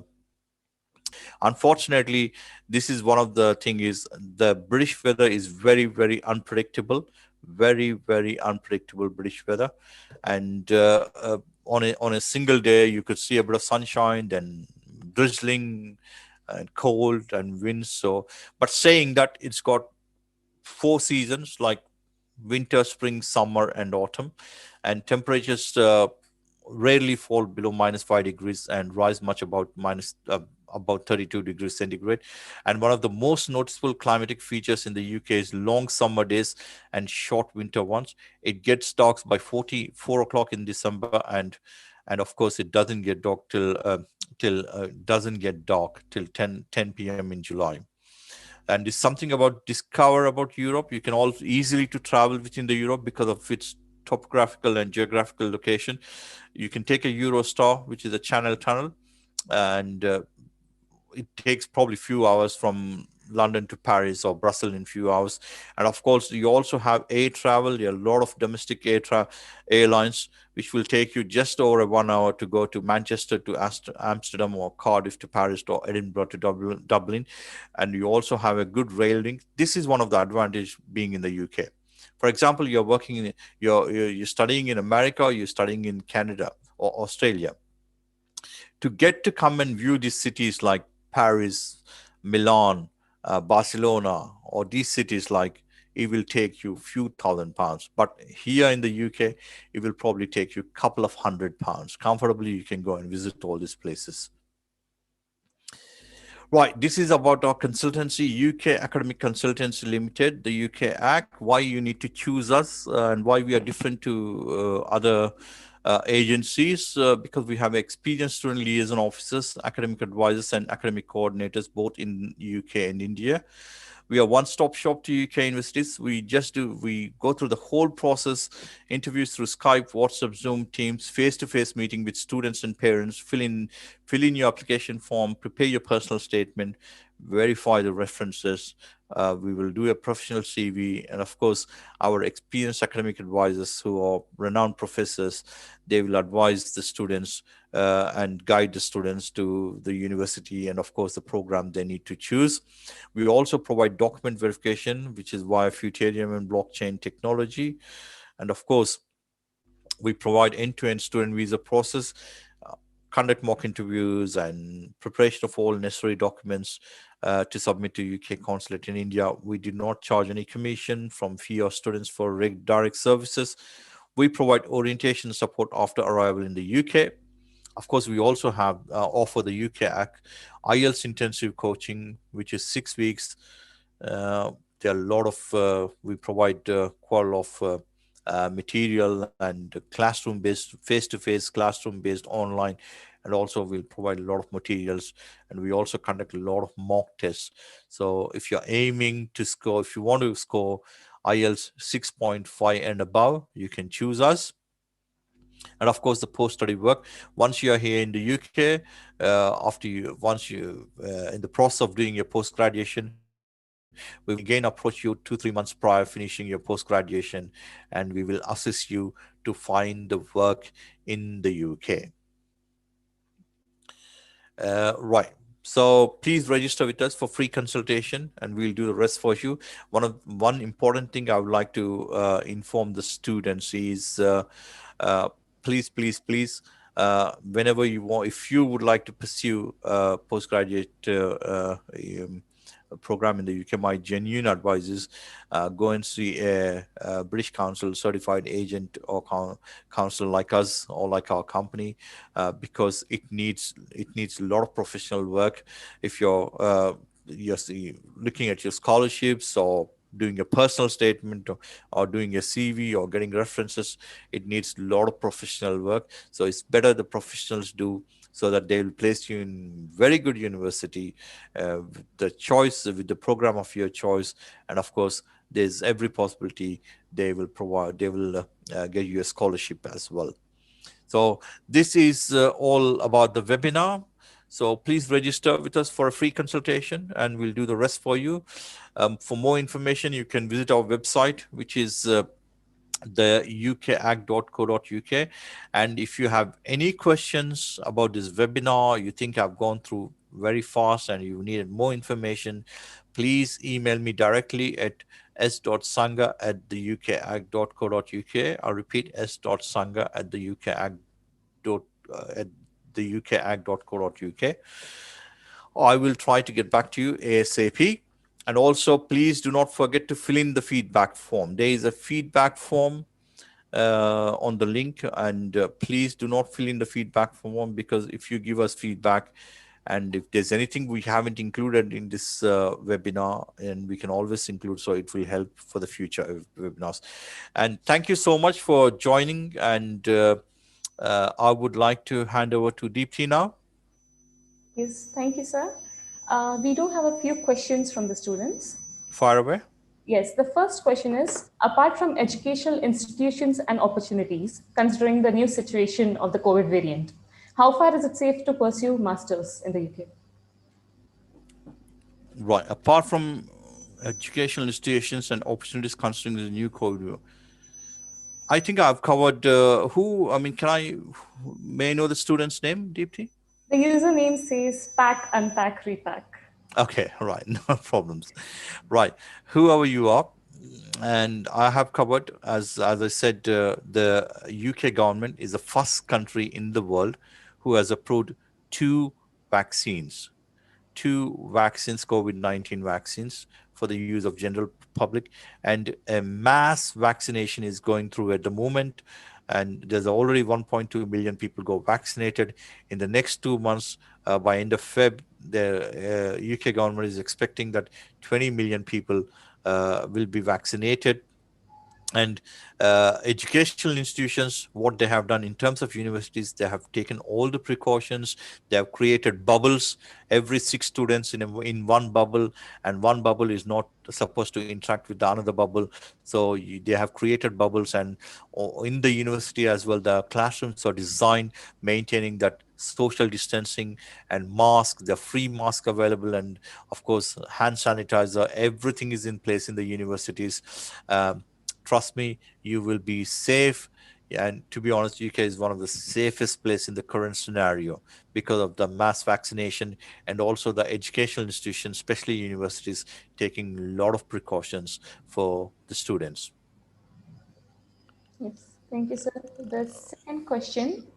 unfortunately, this is one of the thing is the British weather is very, very unpredictable, very, very unpredictable British weather. And on a single day, you could see a bit of sunshine, then drizzling and cold and wind. So, but saying that, it's got four seasons like winter, spring, summer, and autumn, and temperatures rarely fall below -5 degrees and rise much about 32 degrees centigrade. And one of the most noticeable climatic features in the UK is long summer days and short winter ones. It gets dark by 4 o'clock in December, and of course it doesn't get dark till 10 p.m. in July. And it's something about discover about Europe. You can also easily to travel within the Europe because of its topographical and geographical location. You can take a Eurostar, which is a channel tunnel, and it takes probably few hours from London to Paris or Brussels in few hours. And of course, you also have air travel. There are a lot of domestic airlines which will take you just over 1 hour to go to Manchester to Amsterdam, or Cardiff to Paris, or Edinburgh to Dublin. And you also have a good rail link. This is one of the advantage being in the UK. For example, you're working in you're studying in America, or you're studying in Canada or Australia. To get to come and view these cities like Paris, Milan, Barcelona, or these cities, like, it will take you a few £1,000. But here in the UK, it will probably take you a couple of £100. Comfortably, you can go and visit all these places. Right. This is about our consultancy, UK Academic Consultancy Limited, the UK Act, why you need to choose us and why we are different to other agencies, because we have experienced student liaison officers, academic advisors, and academic coordinators both in UK and India. We are one-stop shop to UK universities. We go through the whole process, interviews through Skype, WhatsApp, Zoom, Teams, face-to-face meeting with students and parents, fill in your application form, prepare your personal statement, verify the references. We will do a professional CV, and of course, our experienced academic advisors who are renowned professors, they will advise the students and guide the students to the university and of course the program they need to choose. We also provide document verification, which is via Futerium and blockchain technology. And of course, we provide end-to-end student visa process, uh, conduct mock interviews and preparation of all necessary documents to submit to UK consulate in India. We do not charge any commission from fee or students for direct services. We provide orientation support after arrival in the UK. Of course, we also have offer the UK IELTS intensive coaching, which is 6 weeks. There are a lot of we provide quite a lot of material and classroom based, face-to-face classroom based online, and also we'll provide a lot of materials, and we also conduct a lot of mock tests. So if you're aiming to score, if you want to score IELTS 6.5 and above, you can choose us. And of course the post-study work, once you are here in the UK, after you once you in the process of doing your post-graduation, we will again approach you 2-3 months prior finishing your post-graduation, and we will assist you to find the work in the UK. Right. So please register with us for free consultation, and we'll do the rest for you. One important thing I would like to inform the students is, uh, please, whenever you want, if you would like to pursue postgraduate program in the UK, my genuine advice is go and see a British Council certified agent or council like us or like our company, because it needs a lot of professional work. If looking at your scholarships or doing a personal statement, or doing a CV or getting references, it needs a lot of professional work. So it's better the professionals do, so that they will place you in very good university, with the choice, with the program of your choice. And of course, there's every possibility they will get you a scholarship as well. So this is all about the webinar. So please register with us for a free consultation, and we'll do the rest for you. For more information, you can visit our website, which is the ukac.co.uk. And if you have any questions about this webinar, you think I've gone through very fast and you needed more information, please email me directly at s.sangha@theukac.co.uk. I'll repeat, s.sangha@theukac.co.uk. I will try to get back to you ASAP. And also, please do not forget to fill in the feedback form. There is a feedback form on the link, and please do not fill in the feedback form, because if you give us feedback and if there's anything we haven't included in this webinar, and we can always include, so it will help for the future webinars. And thank you so much for joining, and I would like to hand over to Deepthi now. Yes, thank you, sir. We do have a few questions from the students. Fire away. Yes, the first question is, apart from educational institutions and opportunities, considering the new situation of the COVID variant, how far is it safe to pursue masters in the UK? Right. Apart from educational institutions and opportunities considering the new COVID, I think I've covered may I know the student's name, Deepthi? The username says pack, unpack, repack. Okay, right, no problems. Right, whoever you are, and I have covered, as I said, the UK government is the first country in the world who has approved two vaccines, COVID-19 vaccines for the use of general public, and a mass vaccination is going through at the moment. and there's already 1.2 million people go vaccinated. In the next 2 months, by end of Feb, the UK government is expecting that 20 million people will be vaccinated. And educational institutions, what they have done in terms of universities, they have taken all the precautions. They have created bubbles, every 6 students in one bubble, and one bubble is not supposed to interact with the another bubble. So they have created bubbles, and in the university as well, the classrooms are designed maintaining that social distancing, and masks, the free mask available, and of course hand sanitizer, everything is in place in the universities. Trust me, you will be safe. And to be honest, UK is one of the safest place in the current scenario because of the mass vaccination, and also the educational institutions, especially universities, taking a lot of precautions for the students. Yes, thank you, sir. The second question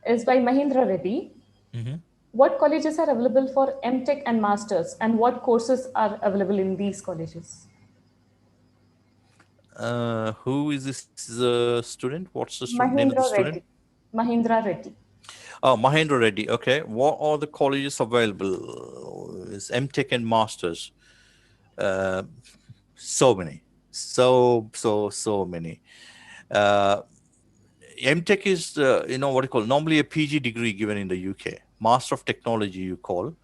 is by Mahindra Reddy. Mm-hmm. What colleges are available for MTech and Masters, and what courses are available in these colleges? Who is this student? What's the name of the Mahindra student? Reddy. Mahindra Reddy. Oh, Mahendra Reddy. Okay. What are the colleges available? Is MTech and Masters. So many. So many. MTech is, what you call, normally a PG degree given in the UK. Master of Technology, you call,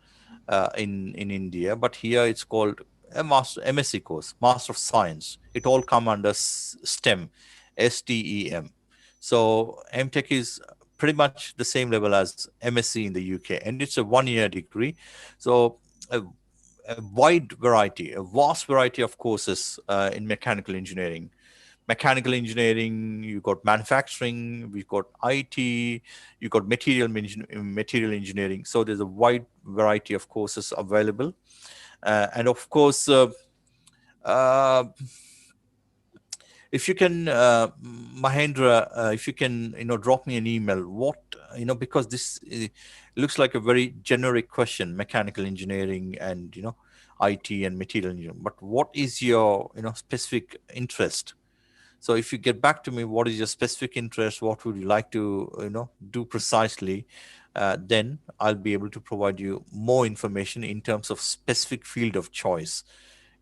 in India. But here it's called a master MSc course, Master of Science. It all come under STEM, STEM. So MTech is pretty much the same level as MSc in the UK, and it's a 1-year degree. So a wide variety, a vast variety of courses in mechanical engineering. Mechanical engineering, you got manufacturing, we got IT, you got material engineering. So there's a wide variety of courses available. And of course, if you can, Mahendra, if you can, drop me an email, because this looks like a very generic question, mechanical engineering and, IT and material engineering. But what is your, specific interest? So if you get back to me, what is your specific interest? What would you like to, do precisely? Then I'll be able to provide you more information in terms of specific field of choice.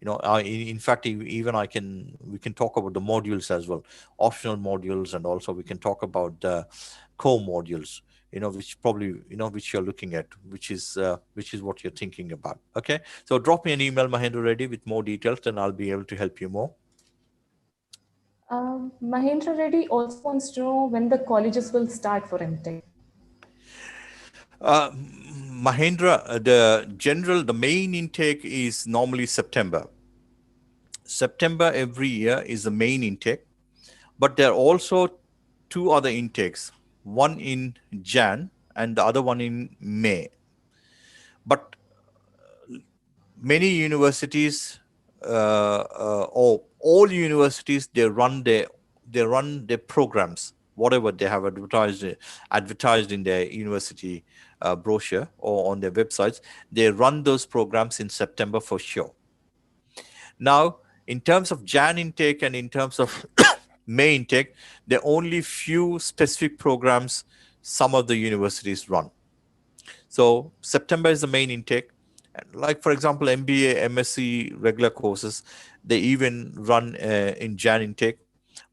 In fact, even we can talk about the modules as well, optional modules, and also we can talk about the core modules, which probably, which you're looking at, which is what you're thinking about. Okay. So drop me an email, Mahendra Reddy, with more details, and I'll be able to help you more. Mahindra Reddy also wants to know when the colleges will start for MTech. Mahendra, the main intake is normally September. September every year is the main intake, but there are also 2 other intakes, one in Jan and the other one in May. But many universities, or all universities, they run their programs, whatever they have advertised in their university brochure or on their websites. They run those programs in September for sure. Now, in terms of Jan intake and in terms of May intake, there are only few specific programs some of the universities run. So September is the main intake. Like, for example, MBA, MSc regular courses, they even run in Jan intake.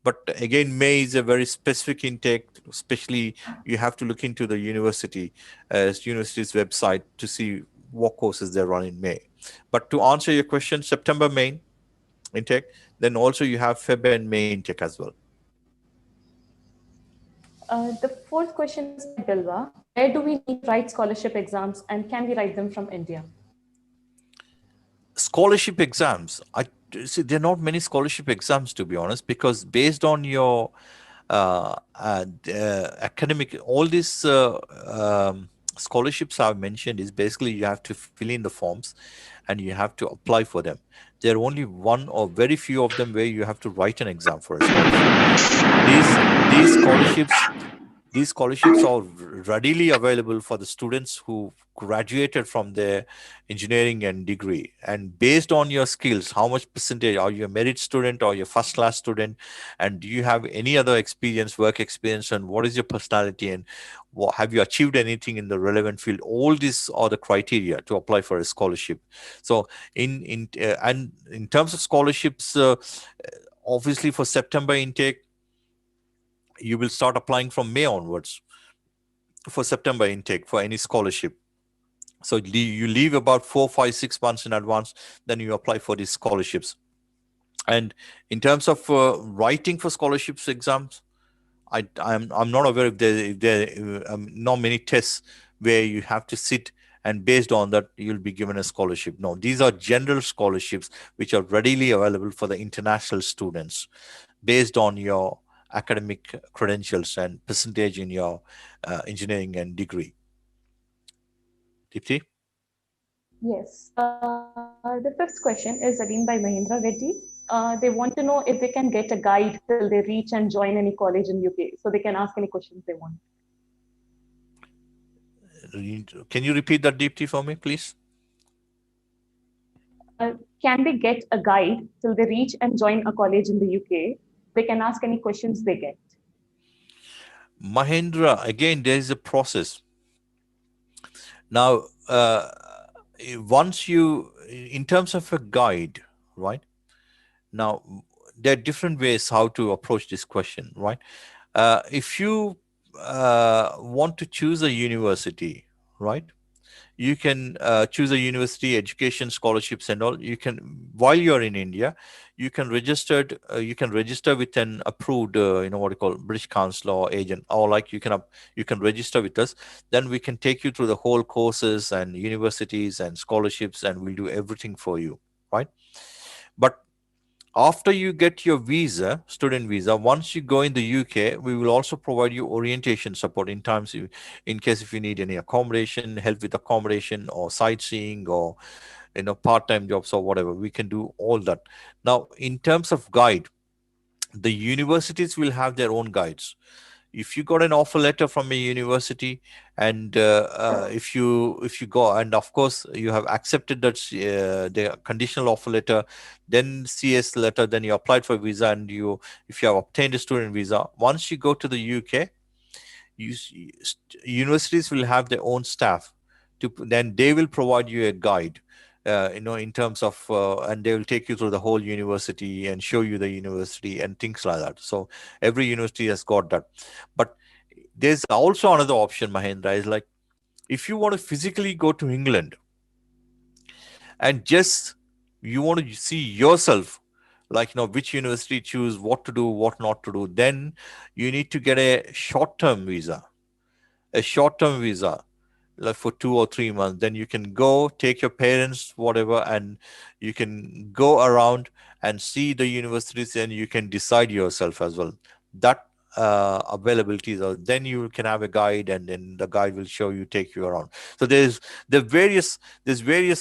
But again, May is a very specific intake, especially you have to look into the university's website to see what courses they run in May. But to answer your question, September main intake, then also you have Feb and May intake as well. The fourth question is by Bilwa. Where do we need to write scholarship exams, and can we write them from India? Scholarship exams, I see there are not many scholarship exams, to be honest, because based on your academic, all these scholarships I've mentioned is basically you have to fill in the forms and you have to apply for them. There are only one or very few of them where you have to write an exam for a scholarship. These scholarships are readily available for the students who graduated from their engineering and degree. And based on your skills, how much percentage, are you a merit student or your first class student? And do you have any other experience, work experience, and what is your personality, and have you achieved anything in the relevant field? All these are the criteria to apply for a scholarship. So and in terms of scholarships, obviously for September intake, you will start applying from May onwards for September intake for any scholarship. So you leave about 4, 5, 6 months in advance, then you apply for these scholarships. And in terms of writing for scholarships exams, I'm not aware if there not many tests where you have to sit and based on that you'll be given a scholarship. No, these are general scholarships which are readily available for the international students based on your academic credentials and percentage in your engineering and degree. Deepti? Yes. The fifth question is again by Mahindra Reddy. They want to know if they can get a guide till they reach and join any college in UK, so they can ask any questions they want. Can you repeat that, Deepti, for me, please? Can they get a guide till they reach and join a college in the UK? They can ask any questions they get. Mahendra, again, there is a process. Now, once you, in terms of a guide, right? Now, there are different ways how to approach this question, right? If you want to choose a university, right? You can choose a university, education, scholarships, and all. You can, while you're in India, you can register with an approved, what you call British Council or agent, or like you can register with us. Then we can take you through the whole courses and universities and scholarships, and we'll do everything for you, right? But after you get your visa, student visa, once you go in the UK, we will also provide you orientation support in case if you need any accommodation, help with accommodation or sightseeing or part-time jobs or whatever. We can do all that. Now, in terms of guide, the universities will have their own guides. If you got an offer letter from a university, and if you go, and of course you have accepted that the conditional offer letter, then CS letter, then you applied for visa, and if you have obtained a student visa, once you go to the UK, universities will have their own staff then they will provide you a guide, in terms of, and they will take you through the whole university and show you the university and things like that. So every university has got that. But there's also another option, Mahendra, is like, if you want to physically go to England and just you want to see yourself, like, which university choose, what to do, what not to do, then you need to get a short-term visa, like for 2 or 3 months. Then you can go take your parents, whatever, and you can go around and see the universities, and you can decide yourself as well. That availability is then you can have a guide, and then the guide will show you, take you around. So there's various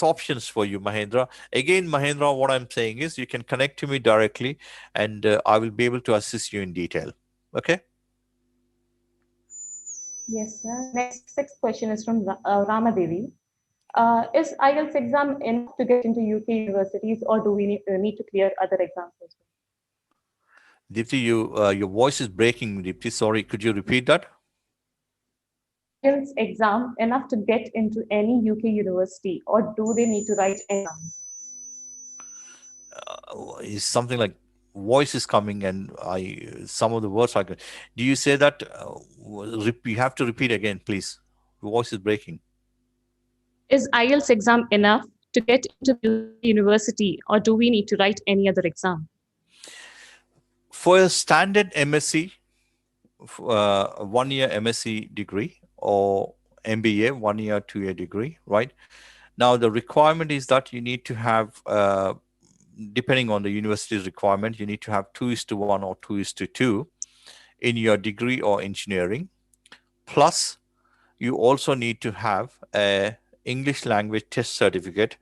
options for you, Mahendra. Again, Mahendra, what I'm saying is you can connect to me directly, and I will be able to assist you in detail. Okay. Yes, sir. Next sixth question is from Ramadevi. Is IELTS exam enough to get into UK universities, or do we need to clear other exams as well? Deepti, your voice is breaking, Deepti. Sorry, could you repeat that? IELTS exam enough to get into any UK university, or do they need to write an exam? Is something like voice is coming, and some of the words are good. Do you say that? You have to repeat again, please. The voice is breaking. Is IELTS exam enough to get into the university, or do we need to write any other exam? For a standard MSc, 1 year MSc degree, or MBA, 1 year, 2 year degree, right? Now, the requirement is that you need to have, depending on the university's requirement, you need to have 2:1 or 2:2 in your degree or engineering. Plus, you also need to have a English language test certificate,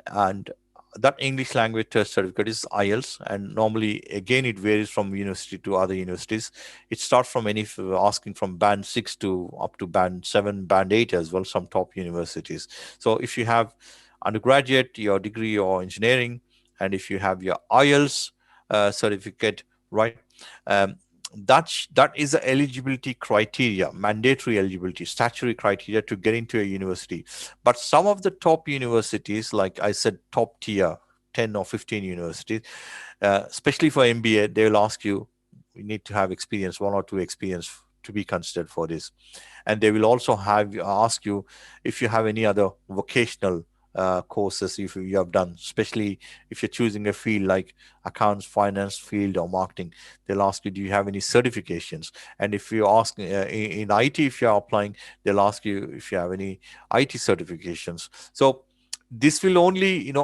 and that English language test certificate is IELTS, and normally again it varies from university to other universities. It starts from asking from band 6 to up to band 7, band 8 as well, some top universities. So if you have undergraduate, your degree or engineering, and if you have your IELTS certificate, right, um, that is the eligibility criteria, mandatory eligibility, statutory criteria to get into a university. But some of the top universities, like I said, top tier 10 or 15 universities, especially for MBA, they'll ask you, you need to have experience, 1 or 2 experience to be considered for this. And they will also ask you if you have any other vocational courses if you have done, especially if you're choosing a field like accounts, finance field, or marketing. They'll ask you, do you have any certifications? And if you ask in IT, if you're applying, they'll ask you if you have any IT certifications. So this will only,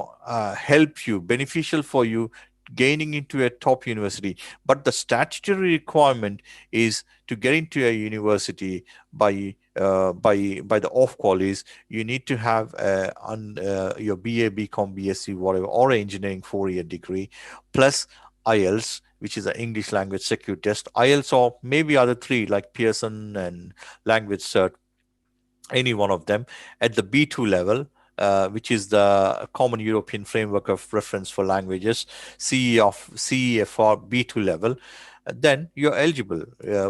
help you, beneficial for you gaining into a top university. But the statutory requirement is to get into a university by the off qualies. You need to have your BA, BCom, BSc, whatever, or engineering 4-year degree, plus IELTS, which is an English language secure test. IELTS or maybe other 3 like Pearson and language cert, any one of them at the B2 level, which is the Common European Framework of Reference for Languages, CEFR B2 level. Then you're eligible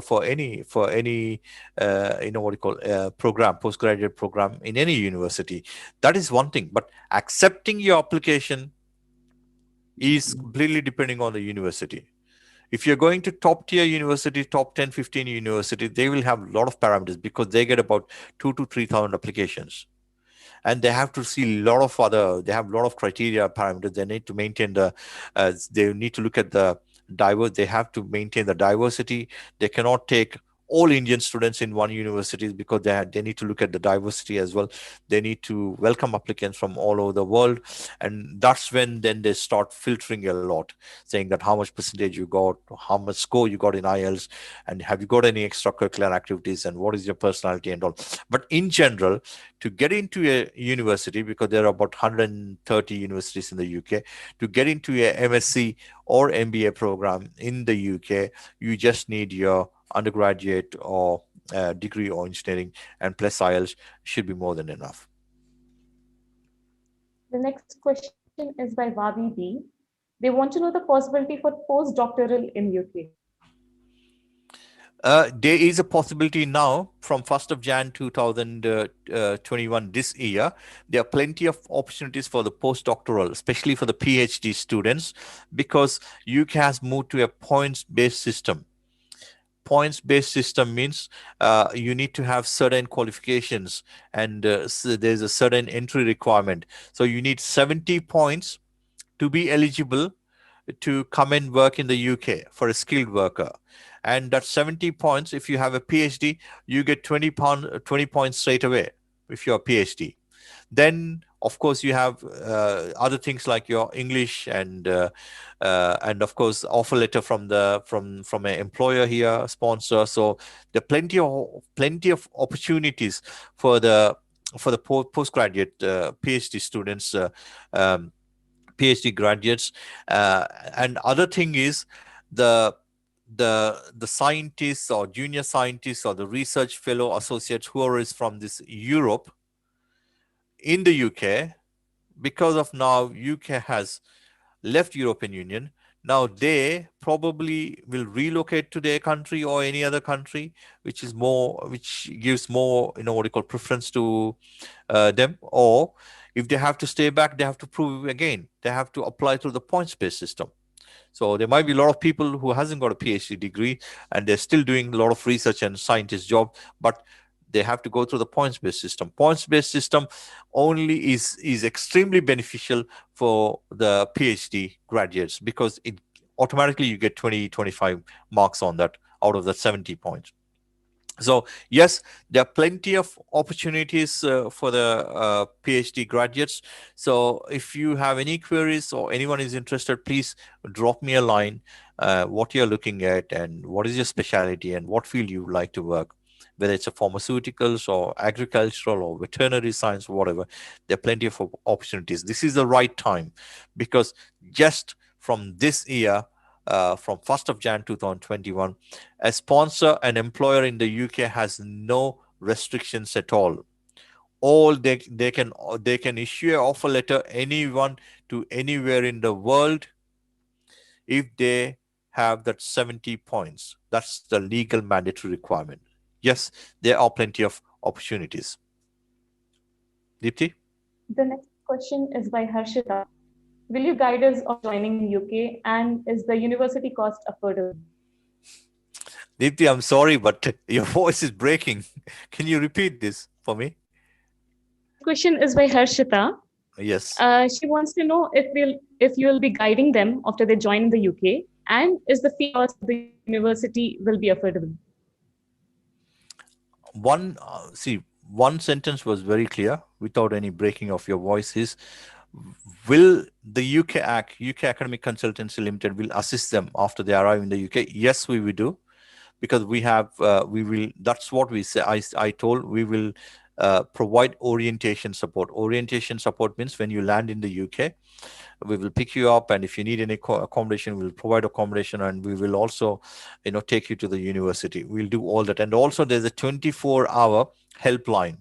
for any what you call program, postgraduate program in any university. That is one thing. But accepting your application is completely depending on the university. If you're going to top tier university, top 10, 15 university, they will have a lot of parameters because they get about 2,000 to 3,000 applications. And they have to see a lot of they have a lot of criteria parameters. They need to maintain they need to look at they have to maintain the diversity. They cannot take all Indian students in one university because they need to look at the diversity as well. They need to welcome applicants from all over the world. And that's when then they start filtering a lot, saying that how much percentage you got, how much score you got in IELTS, and have you got any extracurricular activities, and what is your personality and all. But in general, to get into a university, because there are about 130 universities in the UK, to get into a MSc or MBA program in the UK, you just need your undergraduate or degree or engineering, and plus IELTS should be more than enough. The next question is by Vavi B. They want to know the possibility for postdoctoral in UK. There is a possibility now from 1st of Jan 2021 this year. There are plenty of opportunities for the postdoctoral, especially for the PhD students, because UK has moved to a points-based system. Points-based system means you need to have certain qualifications, and so there's a certain entry requirement. So you need 70 points to be eligible to come and work in the UK for a skilled worker. And that's 70 points. If you have a PhD, you get 20 points straight away if you're a PhD. Then, of course, you have other things like your English and of course offer letter from an employer here, sponsor. So there are plenty of opportunities for the postgraduate PhD students, PhD graduates. And other thing is the scientists or junior scientists or the research fellow associates who is from this Europe in the UK, because of now UK has left European Union. Now they probably will relocate to their country or any other country, which gives more, what you call, preference to them. Or if they have to stay back, they have to prove again. They have to apply through the points-based system. So there might be a lot of people who hasn't got a PhD degree and they're still doing a lot of research and scientist job, but they have to go through the points-based system. Points-based system only is extremely beneficial for the PhD graduates because it automatically you get 20-25 marks on that out of the 70 points. So yes, there are plenty of opportunities for the PhD graduates. So if you have any queries or anyone is interested, please drop me a line, what you're looking at and what is your specialty and what field you would like to work. whether it's a pharmaceuticals or agricultural or veterinary science, whatever. There are plenty of opportunities. This is the right time, because just from this year, from 1st of Jan 2021, a sponsor and employer in the UK has no restrictions at all. They can issue an offer letter anyone to anywhere in the world if they have that 70 points. That's the legal mandatory requirement. Yes, there are plenty of opportunities. Deepti? The next question is by Harshita. Will you guide us on joining in UK, and is the university cost affordable? Deepti, I'm sorry, but your voice is breaking. Can you repeat this for me? This question is by Harshita. Yes. She wants to know if you will be guiding them after they join the UK, and is the fee cost of the university will be affordable? One sentence was very clear without any breaking of your voice is, will the UK Academic Consultancy Limited will assist them after they arrive in the UK? Yes, we will do, because we will, that's what we say. I told we will provide orientation support. Orientation support means when you land in the UK, we will pick you up, and if you need any accommodation, we'll provide accommodation, and we will also, take you to the university. We'll do all that. And also there's a 24-hour helpline.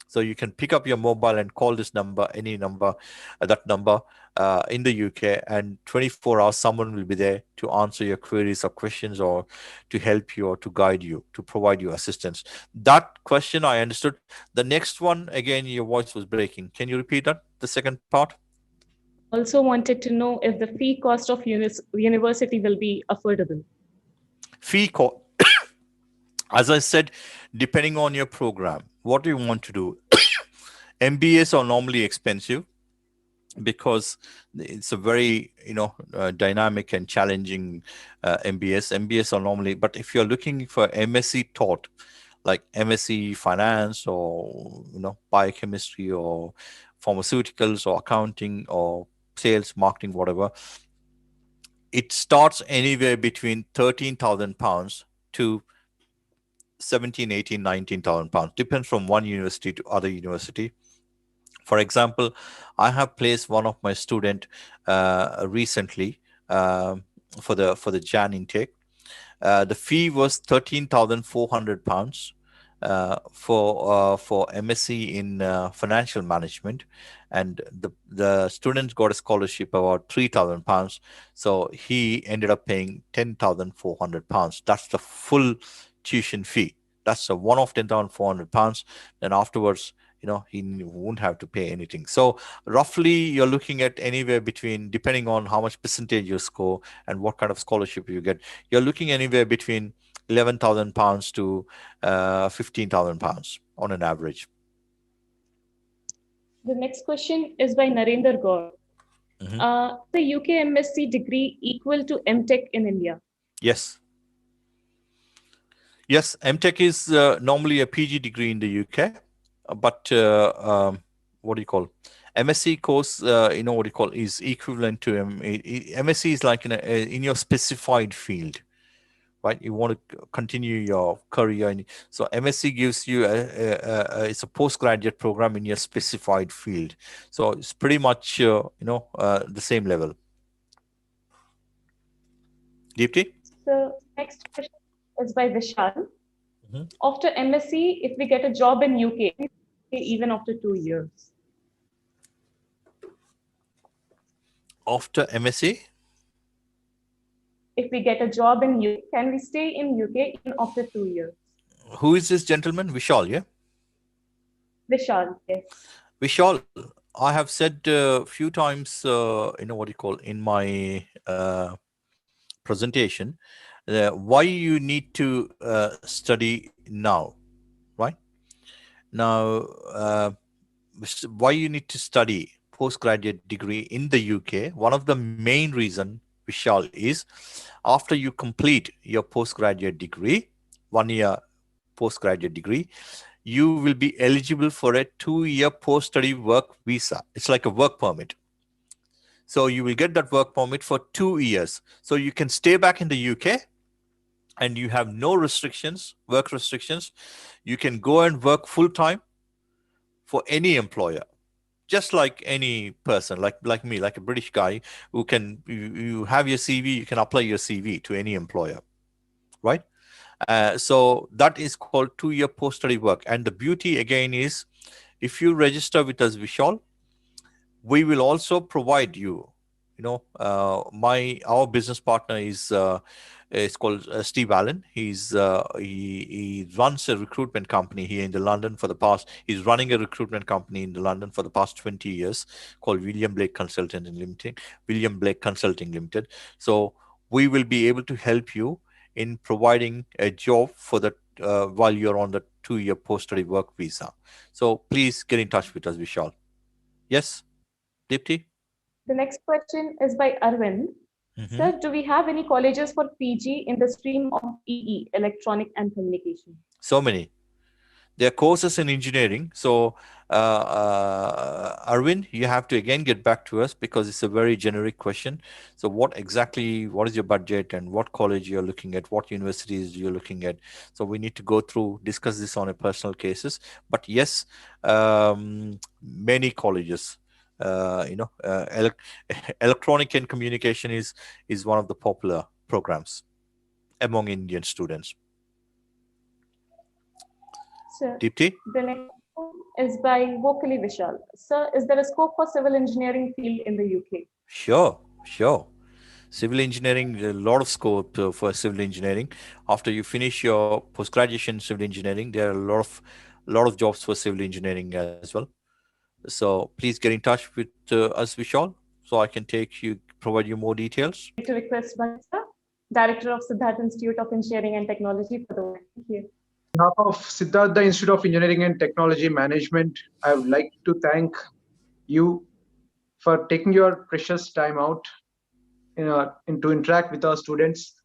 So you can pick up your mobile and call this number, any number, that number in the UK, and 24 hours someone will be there to answer your queries or questions, or to help you, or to guide you, to provide you assistance. That question I understood. The next one, again, your voice was breaking. Can you repeat that, the second part? She also wanted to know if the fee cost of university will be affordable. Fee cost, as I said, depending on your program, what do you want to do? MBAs are normally expensive because it's a very dynamic and challenging MBAs. MBAs are normally, but if you're looking for MSc taught, like MSc finance, or biochemistry, or pharmaceuticals, or accounting, or sales, marketing, whatever, it starts anywhere between £13,000 to 17, 18, 19,000 pounds. Depends from one university to other university. For example, I have placed one of my student recently for the Jan intake. The fee was £13,400 for MSc in financial management, and the students got a scholarship about £3,000. So he ended up paying £10,400. That's the full tuition fee. That's a one-off £10,400. Then afterwards, he won't have to pay anything. So roughly you're looking at anywhere between, depending on how much percentage you score and what kind of scholarship you get, you're looking anywhere between £11,000 to £15,000 on an average. The next question is by Narendra Gaur. The UK MSc degree equal to MTech in India? Yes. Yes, MTech is normally a PG degree in the UK, but what do you call MSc course? Is equivalent to MSc is like in your specified field, right? You want to continue your career, so MSc gives you it's a postgraduate program in your specified field. So it's pretty much the same level. Deepti? So next question is by Vishal. After MSc, if we get a job in UK, even after 2 years? After MSc? If we get a job in UK, can we stay in UK even after 2 years? Who is this gentleman? Vishal, yeah? Vishal, yes. Vishal, I have said a few times, in my presentation, why you need to study now, right? Now, why you need to study postgraduate degree in the UK? One of the main reason, Vishal, is after you complete your postgraduate degree, 1 year postgraduate degree, you will be eligible for a 2-year post-study work visa. It's like a work permit. So you will get that work permit for 2 years. So you can stay back in the UK and you have no restrictions, work restrictions. You can go and work full time for any employer, just like any person, like me, like a British guy who can, you have your CV, you can apply your CV to any employer, right? So that is called 2-year post-study work. And the beauty again is, if you register with us, Vishal, we will also provide you, our business partner is called Steve Allen. He runs a recruitment company here in the London for the past. He's running a recruitment company in the London for the past 20 years called William Blake Consulting Limited. So we will be able to help you in providing a job for that while you're on the 2-year post-study work visa. So please get in touch with us, Vishal. Yes, Deepti? The next question is by Arvind. Sir, do we have any colleges for PG in the stream of EE, Electronic and Communication? So many. There are courses in engineering. So, Arvind, you have to again get back to us because it's a very generic question. So what is your budget and what college you're looking at, what universities you're looking at? So we need to discuss this on a personal cases. But yes, many colleges, electronic and communication is one of the popular programs among Indian students. Sir, Deepti? the next one is by Vocally Vishal. Sir, is there a scope for civil engineering field in the UK? Sure. Civil engineering, a lot of scope for civil engineering. After you finish your post-graduation civil engineering, there are a lot of jobs for civil engineering as well. So please get in touch with us, Vishal, so I can provide you more details. To request Vanessa, Director of Siddharth Institute of Engineering and Technology, for the word. Thank you. On behalf of Siddhartha Institute of Engineering and Technology Management, I would like to thank you for taking your precious time out to interact with our students,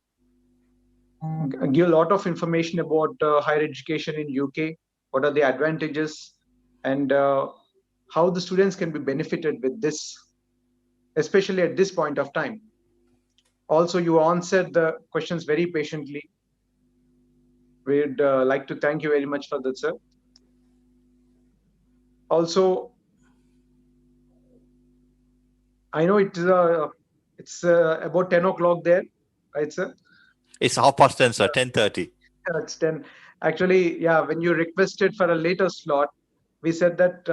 give a lot of information about higher education in UK, what are the advantages, and how the students can be benefited with this, especially at this point of time. Also, you answered the questions very patiently. We'd like to thank you very much for that, sir. Also, I know it's about 10 o'clock there, right, sir? It's 10:30, sir. 10:30. It's 10. Actually, yeah, when you requested for a later slot, we said that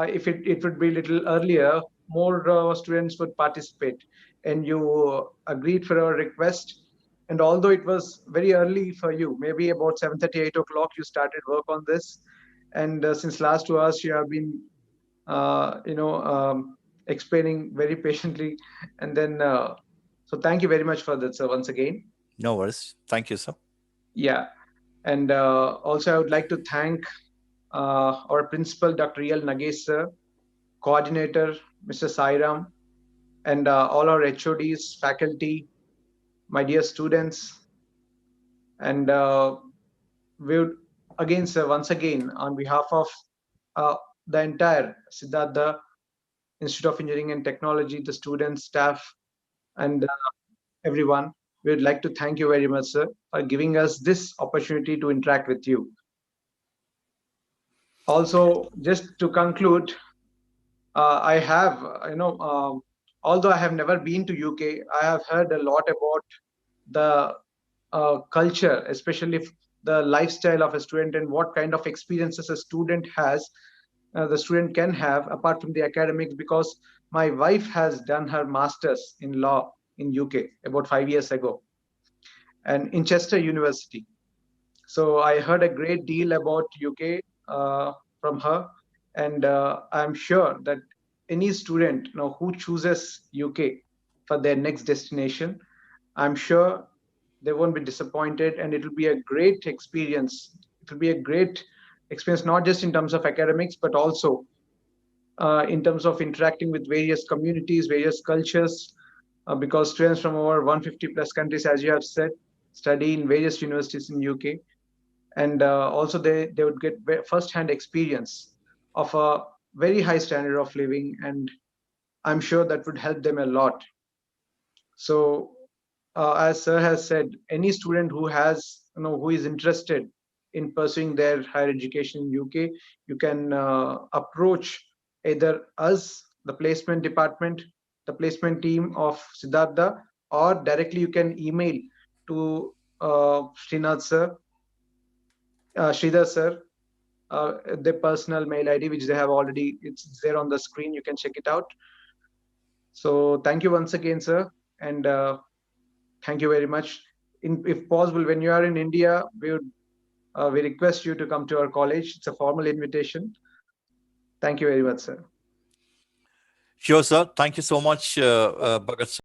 if it would be a little earlier, more students would participate. And you agreed for our request. And although it was very early for you, maybe about 7:30, 8 o'clock, you started work on this. And since last 2 hours, you have been, explaining very patiently. And then, so thank you very much for that, sir, once again. No worries. Thank you, sir. Yeah. And also, I would like to thank our principal, Dr. E.L. Nagesh, sir, coordinator, Mr. Sairam, and all our HODs, faculty, my dear students. And we would, again, sir, once again, on behalf of the entire Siddhartha Institute of Engineering and Technology, the students, staff, and everyone, we would like to thank you very much, sir, for giving us this opportunity to interact with you. Also, just to conclude, I have, although I have never been to UK, I have heard a lot about the culture, especially the lifestyle of a student and what kind of experiences a student has, the student can have apart from the academics, because my wife has done her master's in law in UK about 5 years ago, and in Chester University. So I heard a great deal about UK from her, and I'm sure that any student who chooses UK for their next destination, I'm sure they won't be disappointed, and it will be a great experience. It will be a great experience, not just in terms of academics, but also in terms of interacting with various communities, various cultures, because students from over 150 plus countries, as you have said, study in various universities in UK. And also they would get first-hand experience of a very high standard of living, and I'm sure that would help them a lot. So as sir has said, any student who has, who is interested in pursuing their higher education in UK, you can approach either us, the placement department, the placement team of Siddhartha, or directly you can email to Srinath sir, Sridhar sir, their personal mail ID, which they have already, it's there on the screen. You can check it out. So thank you once again, sir. And thank you very much. If possible, when you are in India, we request you to come to our college. It's a formal invitation. Thank you very much, sir. Sure, sir. Thank you so much, Bhagat sir.